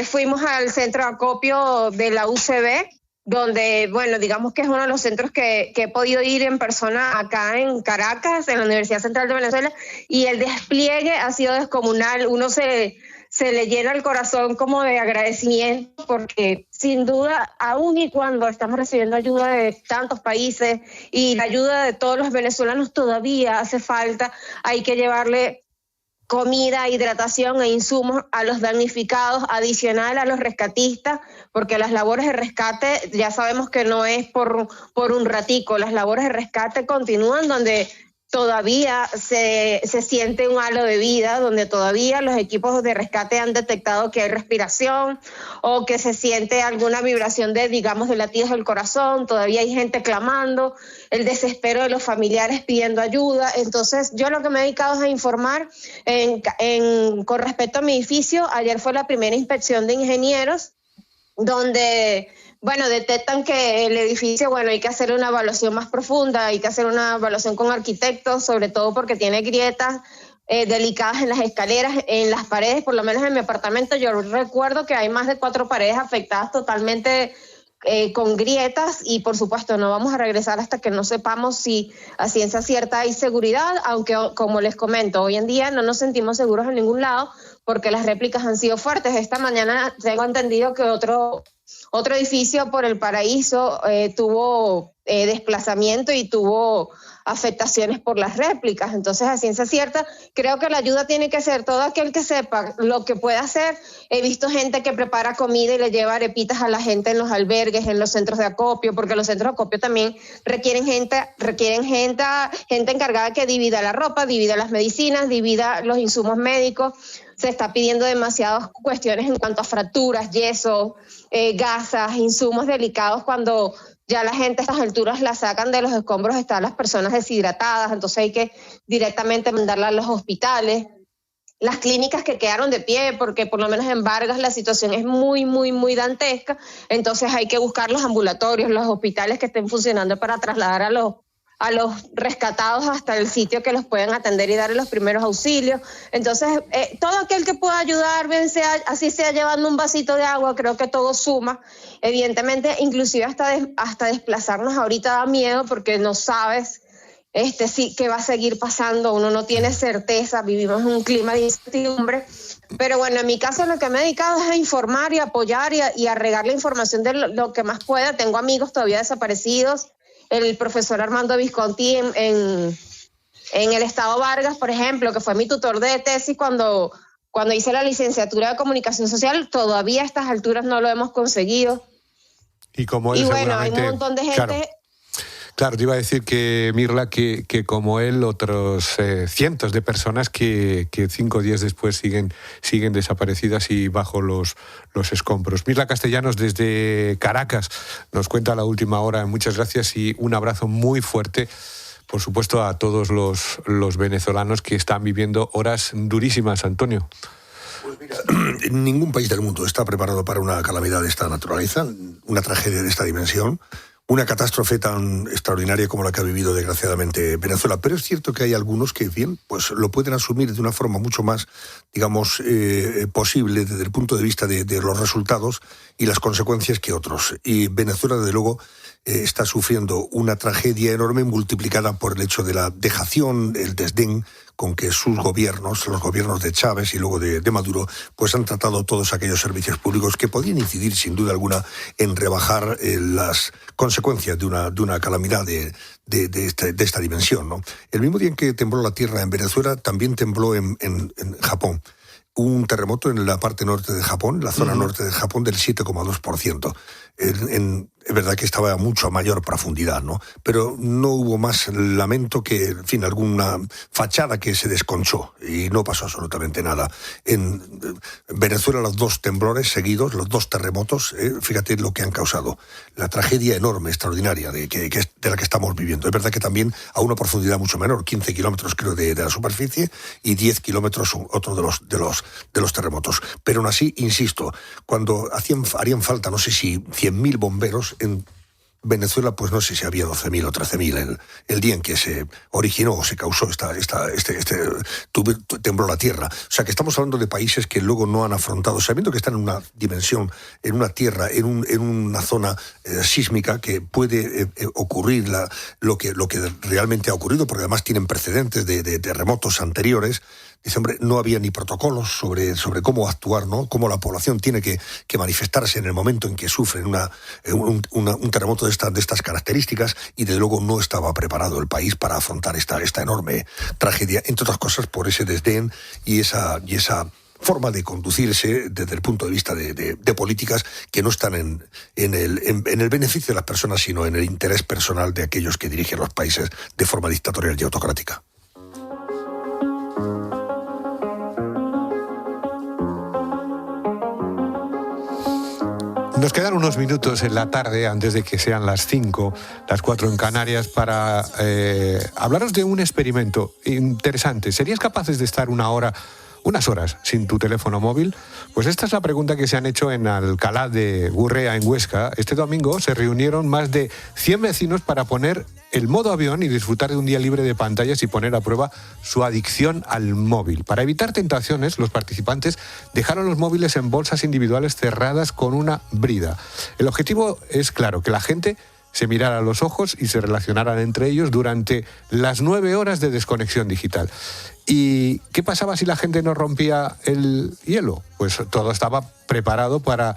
Fuimos al centro de acopio de la UCB, donde, bueno, digamos que es uno de los centros que he podido ir en persona acá en Caracas, en la Universidad Central de Venezuela, y el despliegue ha sido descomunal. Uno se le llena el corazón como de agradecimiento, porque sin duda, aún y cuando estamos recibiendo ayuda de tantos países y la ayuda de todos los venezolanos todavía hace falta, hay que llevarle comida, hidratación e insumos a los damnificados, adicional a los rescatistas, porque las labores de rescate ya sabemos que no es por un ratico, las labores de rescate continúan donde todavía se siente un halo de vida, donde todavía los equipos de rescate han detectado que hay respiración o que se siente alguna vibración de latidos del corazón, todavía hay gente clamando, el desespero de los familiares pidiendo ayuda. Entonces, yo lo que me he dedicado es a informar con respecto a mi edificio. Ayer fue la primera inspección de ingenieros, donde detectan que el edificio, hay que hacer una evaluación más profunda, hay que hacer una evaluación con arquitectos, sobre todo porque tiene grietas delicadas en las escaleras, en las paredes. Por lo menos en mi apartamento yo recuerdo que hay más de 4 paredes afectadas totalmente con grietas, y por supuesto no vamos a regresar hasta que no sepamos si a ciencia cierta hay seguridad, aunque como les comento, hoy en día no nos sentimos seguros en ningún lado porque las réplicas han sido fuertes. Esta mañana tengo entendido que otro edificio por el Paraíso tuvo desplazamiento y tuvo afectaciones por las réplicas. Entonces, a ciencia cierta, creo que la ayuda tiene que ser todo aquel que sepa lo que puede hacer. He visto gente que prepara comida y le lleva arepitas a la gente en los albergues, en los centros de acopio, porque los centros de acopio también requieren gente encargada que divida la ropa, divida las medicinas, divida los insumos médicos. Se está pidiendo demasiadas cuestiones en cuanto a fracturas, yeso, gasas, insumos delicados, cuando ya la gente a estas alturas la sacan de los escombros, están las personas deshidratadas, entonces hay que directamente mandarla a los hospitales. Las clínicas que quedaron de pie, porque por lo menos en Vargas la situación es muy, muy, muy dantesca, entonces hay que buscar los ambulatorios, los hospitales que estén funcionando para trasladar a los rescatados hasta el sitio que los puedan atender y darle los primeros auxilios. Entonces, todo aquel que pueda ayudar, bien sea, así sea llevando un vasito de agua, creo que todo suma. Evidentemente, inclusive hasta desplazarnos ahorita da miedo porque no sabes sí qué va a seguir pasando, uno no tiene certeza, vivimos en un clima de incertidumbre. Pero en mi caso lo que me he dedicado es a informar y apoyar y a regar la información de lo que más pueda. Tengo amigos todavía desaparecidos. El profesor Armando Visconti en el Estado Vargas, por ejemplo, que fue mi tutor de tesis cuando hice la licenciatura de Comunicación Social, todavía a estas alturas no lo hemos conseguido. Y como él hay un montón de gente... Claro, te iba a decir que, Mirla, que como él, otros cientos de personas que 5 días después siguen desaparecidas y bajo los escombros. Mirla Castellanos, desde Caracas, nos cuenta la última hora. Muchas gracias y un abrazo muy fuerte por supuesto, a todos los venezolanos que están viviendo horas durísimas, Antonio. Pues mira, ningún país del mundo está preparado para una calamidad de esta naturaleza, una tragedia de esta dimensión, una catástrofe tan extraordinaria como la que ha vivido desgraciadamente Venezuela. Pero es cierto que hay algunos que, bien, pues lo pueden asumir de una forma mucho más, digamos, posible desde el punto de vista de los resultados y las consecuencias que otros. Y Venezuela, desde luego, está sufriendo una tragedia enorme multiplicada por el hecho de la dejación, el desdén con que sus gobiernos, los gobiernos de Chávez y luego de Maduro, pues han tratado todos aquellos servicios públicos que podían incidir sin duda alguna en rebajar las consecuencias de una calamidad de esta dimensión, ¿no? El mismo día en que tembló la tierra en Venezuela, también tembló en Japón. Hubo un terremoto en la parte norte de Japón, la zona norte de Japón, del 7,2%. Es verdad que estaba a mucho mayor profundidad, ¿no? Pero no hubo más lamento que, en fin, alguna fachada que se desconchó y no pasó absolutamente nada. En Venezuela, los 2 temblores seguidos, los 2 terremotos, fíjate lo que han causado. La tragedia enorme, extraordinaria de la que estamos viviendo. Es verdad que también a una profundidad mucho menor, 15 kilómetros creo de la superficie y 10 kilómetros otro de los terremotos. Pero aún así, insisto, cuando harían falta, no sé si 100.000 bomberos, en Venezuela, pues no sé si había 12.000 o 13.000 el día en que se originó o se causó tembló la tierra. O sea, que estamos hablando de países que luego no han afrontado, sabiendo que están en una dimensión, en una tierra, en una zona sísmica que puede ocurrir lo que realmente ha ocurrido, porque además tienen precedentes de terremotos anteriores. Dice, hombre, no había ni protocolos sobre cómo actuar, ¿no? Cómo la población tiene que manifestarse en el momento en que sufren un terremoto de estas características, y desde luego no estaba preparado el país para afrontar esta enorme tragedia, entre otras cosas por ese desdén y esa forma de conducirse desde el punto de vista de políticas que no están en el beneficio de las personas, sino en el interés personal de aquellos que dirigen los países de forma dictatorial y autocrática. Nos quedan unos minutos en la tarde, antes de que sean las 5, las 4 en Canarias, para hablaros de un experimento interesante. ¿Serías capaces de estar unas horas sin tu teléfono móvil? Pues esta es la pregunta que se han hecho en Alcalá de Gurrea, en Huesca. Este domingo se reunieron más de 100 vecinos para poner el modo avión y disfrutar de un día libre de pantallas y poner a prueba su adicción al móvil. Para evitar tentaciones, los participantes dejaron los móviles en bolsas individuales cerradas con una brida. El objetivo es claro, que la gente se mirara a los ojos y se relacionaran entre ellos durante las 9 horas de desconexión digital. ¿Y qué pasaba si la gente no rompía el hielo? Pues todo estaba preparado para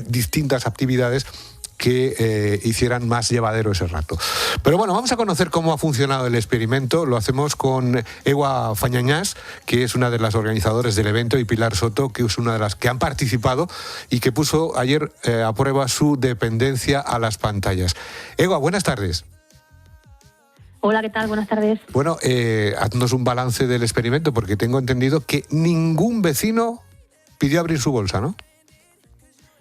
distintas actividades que hicieran más llevadero ese rato. Pero bueno, vamos a conocer cómo ha funcionado el experimento. Lo hacemos con Ewa Fañañás, que es una de las organizadoras del evento, y Pilar Soto, que es una de las que han participado y que puso ayer a prueba su dependencia a las pantallas. Ewa, buenas tardes. Hola, ¿qué tal? Buenas tardes. Bueno, haznos un balance del experimento, porque tengo entendido que ningún vecino pidió abrir su bolsa, ¿no?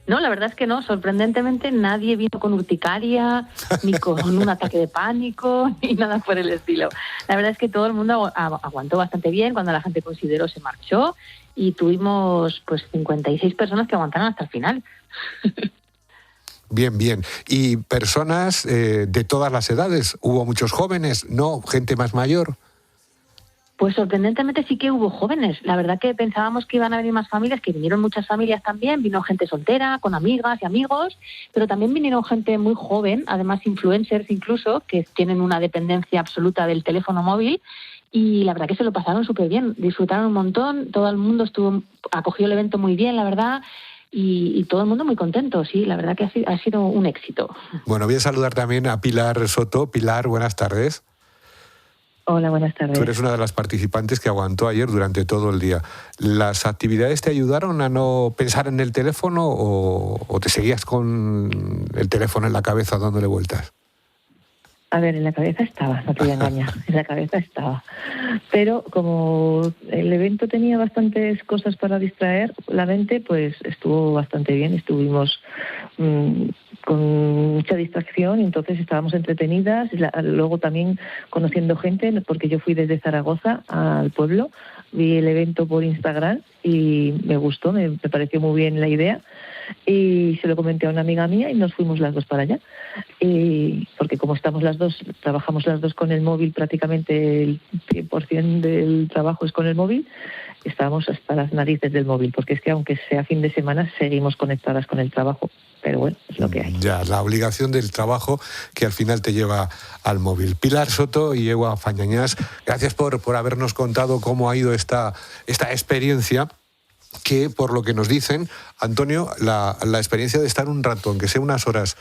No, la verdad es que no. Sorprendentemente nadie vino con urticaria, ni con un ataque de pánico, ni nada por el estilo. La verdad es que todo el mundo aguantó bastante bien. Cuando la gente consideró, se marchó, y tuvimos pues 56 personas que aguantaron hasta el final. Bien, bien. ¿Y personas de todas las edades? ¿Hubo muchos jóvenes? ¿No? ¿Gente más mayor? Pues sorprendentemente sí que hubo jóvenes. La verdad que pensábamos que iban a venir más familias, que vinieron muchas familias también. Vino gente soltera, con amigas y amigos, pero también vinieron gente muy joven, además influencers incluso, que tienen una dependencia absoluta del teléfono móvil. Y la verdad que se lo pasaron súper bien, disfrutaron un montón, todo el mundo acogió el evento muy bien, la verdad. Y todo el mundo muy contento, sí, la verdad que ha sido un éxito. Bueno, voy a saludar también a Pilar Soto. Pilar, buenas tardes. Hola, buenas tardes. Tú eres una de las participantes que aguantó ayer durante todo el día. ¿Las actividades te ayudaron a no pensar en el teléfono o te seguías con el teléfono en la cabeza dándole vueltas? A ver, en la cabeza estaba, no te voy a engañar, en la cabeza estaba. Pero como el evento tenía bastantes cosas para distraer la mente, pues estuvo bastante bien. Estuvimos con mucha distracción, y entonces estábamos entretenidas, luego también conociendo gente, porque yo fui desde Zaragoza al pueblo, vi el evento por Instagram y me gustó, me pareció muy bien la idea, y se lo comenté a una amiga mía y nos fuimos las dos para allá, y porque como estamos las dos, trabajamos las dos con el móvil, prácticamente el 100% del trabajo es con el móvil, estábamos hasta las narices del móvil, porque es que aunque sea fin de semana seguimos conectadas con el trabajo, pero bueno, es lo que hay. Ya, la obligación del trabajo que al final te lleva al móvil. Pilar Soto y Ewa Fañañás, gracias por habernos contado cómo ha ido esta experiencia, que por lo que nos dicen, Antonio, la experiencia de estar un rato, aunque sea unas horas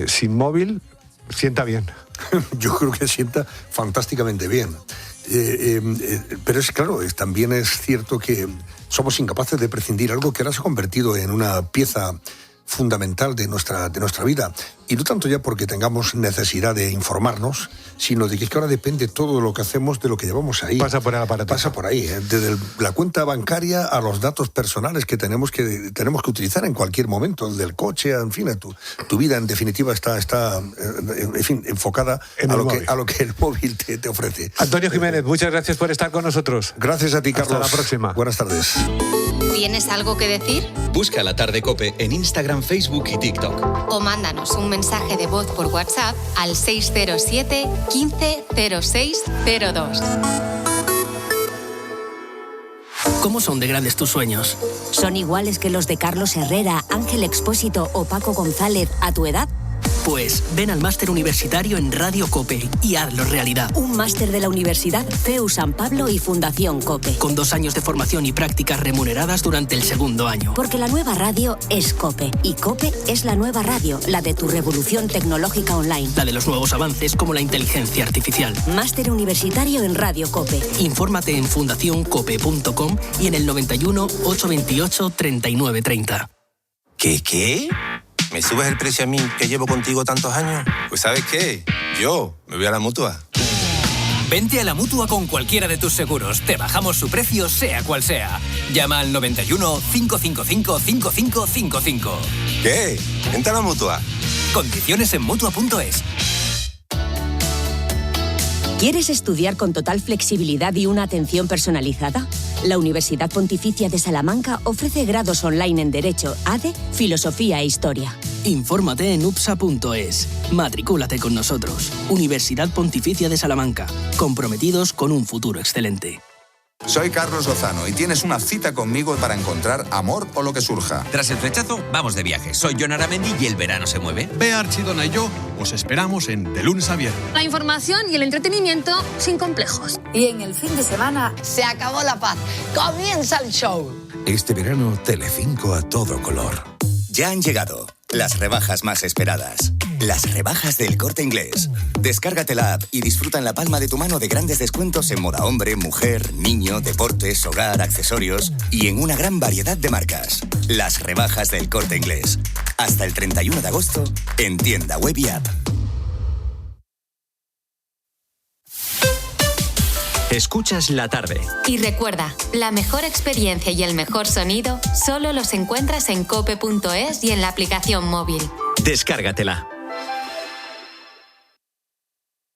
sin móvil, sienta bien. Yo creo que sienta fantásticamente bien. Pero es claro, también es cierto que somos incapaces de prescindir algo que ahora se ha convertido en una pieza fundamental de nuestra vida, y no tanto ya porque tengamos necesidad de informarnos, sino de que ahora depende todo lo que hacemos de lo que llevamos ahí. Pasa por el aparato. Pasa por ahí, desde la cuenta bancaria a los datos personales que tenemos que utilizar en cualquier momento, el del coche, en fin, tu vida en definitiva está en fin, enfocada a lo que el móvil te ofrece. Antonio Jiménez, muchas gracias por estar con nosotros. Gracias a ti, Carlos. Hasta la próxima. Buenas tardes. ¿Tienes algo que decir? Busca La Tarde COPE en Instagram, Facebook y TikTok. O mándanos un mensaje de voz por WhatsApp al 607 15 06 02. ¿Cómo son de grandes tus sueños? ¿Son iguales que los de Carlos Herrera, Ángel Expósito o Paco González a tu edad? Pues ven al máster universitario en Radio COPE y hazlo realidad. Un máster de la Universidad CEU San Pablo y Fundación COPE. Con 2 años de formación y prácticas remuneradas durante el segundo año. Porque la nueva radio es COPE. Y COPE es la nueva radio, la de tu revolución tecnológica online. La de los nuevos avances como la inteligencia artificial. Máster universitario en Radio COPE. Infórmate en fundacioncope.com y en el 91 828 3930. ¿Qué? ¿Me subes el precio a mí, que llevo contigo tantos años? Pues ¿sabes qué? Yo me voy a la Mutua. Vente a la Mutua con cualquiera de tus seguros. Te bajamos su precio, sea cual sea. Llama al 91 555 5555. ¿Qué? Vente a la Mutua. Condiciones en Mutua.es. ¿Quieres estudiar con total flexibilidad y una atención personalizada? La Universidad Pontificia de Salamanca ofrece grados online en Derecho, ADE, Filosofía e Historia. Infórmate en upsa.es. Matricúlate con nosotros. Universidad Pontificia de Salamanca. Comprometidos con un futuro excelente. Soy Carlos Lozano y tienes una cita conmigo para encontrar amor o lo que surja. Tras el flechazo, vamos de viaje. Soy Jon Aramendi y el verano se mueve. Bea Archidona y yo os esperamos en De Lunes a Viernes. La información y el entretenimiento sin complejos. Y en el fin de semana se acabó la paz. Comienza el show. Este verano, Telecinco a todo color. Ya han llegado las rebajas más esperadas. Las rebajas del Corte Inglés. Descárgate la app y disfruta en la palma de tu mano de grandes descuentos en moda hombre, mujer, niño, deportes, hogar, accesorios y en una gran variedad de marcas. Las rebajas del Corte Inglés. Hasta el 31 de agosto en tienda web y app. Escuchas La Tarde. Y recuerda, la mejor experiencia y el mejor sonido solo los encuentras en cope.es y en la aplicación móvil. Descárgatela.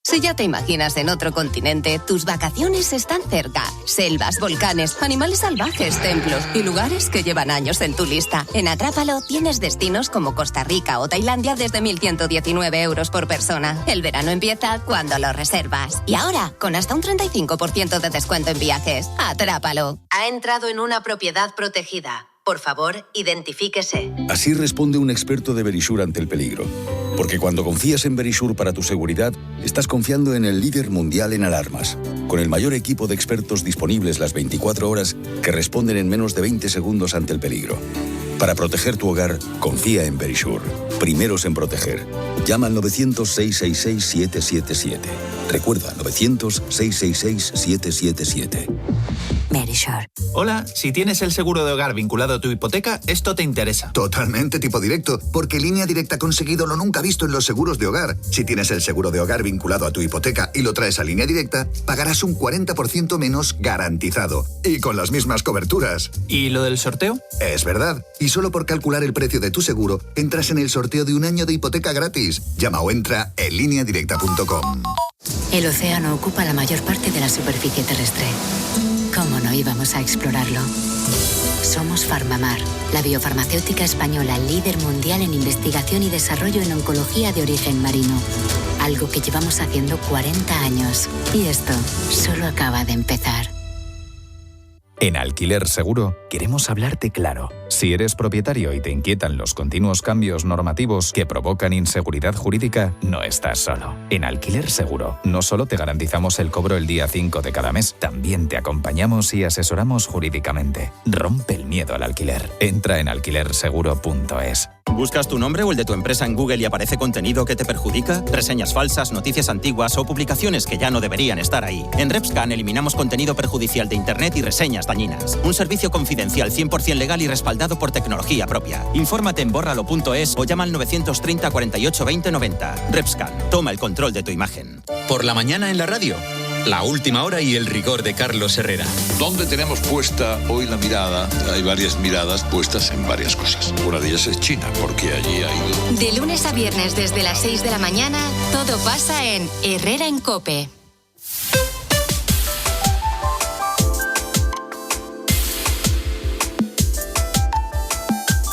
Si ya te imaginas en otro continente, tus vacaciones están cerca. Selvas, volcanes, animales salvajes, templos y lugares que llevan años en tu lista. En Atrápalo tienes destinos como Costa Rica o Tailandia desde 1.119 euros por persona. El verano empieza cuando lo reservas. Y ahora, con hasta un 35% de descuento en viajes. Atrápalo. Ha entrado en una propiedad protegida. Por favor, identifíquese. Así responde un experto de Verisure ante el peligro. Porque cuando confías en Verisure para tu seguridad, estás confiando en el líder mundial en alarmas. Con el mayor equipo de expertos disponibles las 24 horas que responden en menos de 20 segundos ante el peligro. Para proteger tu hogar, confía en Verisure. Primeros en proteger. Llama al 900-666-777. Recuerda, 900-666-777. Verisure. Hola, si tienes el seguro de hogar vinculado a tu hipoteca, esto te interesa. Totalmente tipo directo, porque Línea Directa ha conseguido lo nunca visto en los seguros de hogar. Si tienes el seguro de hogar vinculado a tu hipoteca y lo traes a Línea Directa, pagarás un 40% menos garantizado. Y con las mismas coberturas. ¿Y lo del sorteo? Es verdad. Y solo por calcular el precio de tu seguro, entras en el sorteo de un año de hipoteca gratis. Llama o entra en lineadirecta.com. El océano ocupa la mayor parte de la superficie terrestre. ¿Cómo no íbamos a explorarlo? Somos Farmamar, la biofarmacéutica española líder mundial en investigación y desarrollo en oncología de origen marino. Algo que llevamos haciendo 40 años. Y esto solo acaba de empezar. En Alquiler Seguro queremos hablarte claro. Si eres propietario y te inquietan los continuos cambios normativos que provocan inseguridad jurídica, no estás solo. En Alquiler Seguro no solo te garantizamos el cobro el día 5 de cada mes, también te acompañamos y asesoramos jurídicamente. Rompe el miedo al alquiler. Entra en alquilerseguro.es. ¿Buscas tu nombre o el de tu empresa en Google y aparece contenido que te perjudica? Reseñas falsas, noticias antiguas o publicaciones que ya no deberían estar ahí. En RepScan eliminamos contenido perjudicial de Internet y reseñas dañinas. Un servicio confidencial 100% legal y respaldado por tecnología propia. Infórmate en bórralo.es o llama al 930 48 20 90. RepScan, toma el control de tu imagen. Por la mañana en la radio. La última hora y el rigor de Carlos Herrera. ¿Dónde tenemos puesta hoy la mirada? Hay varias miradas puestas en varias cosas. Una de ellas es China, porque allí ha ido... De lunes a viernes desde las 6 de la mañana, todo pasa en Herrera en COPE.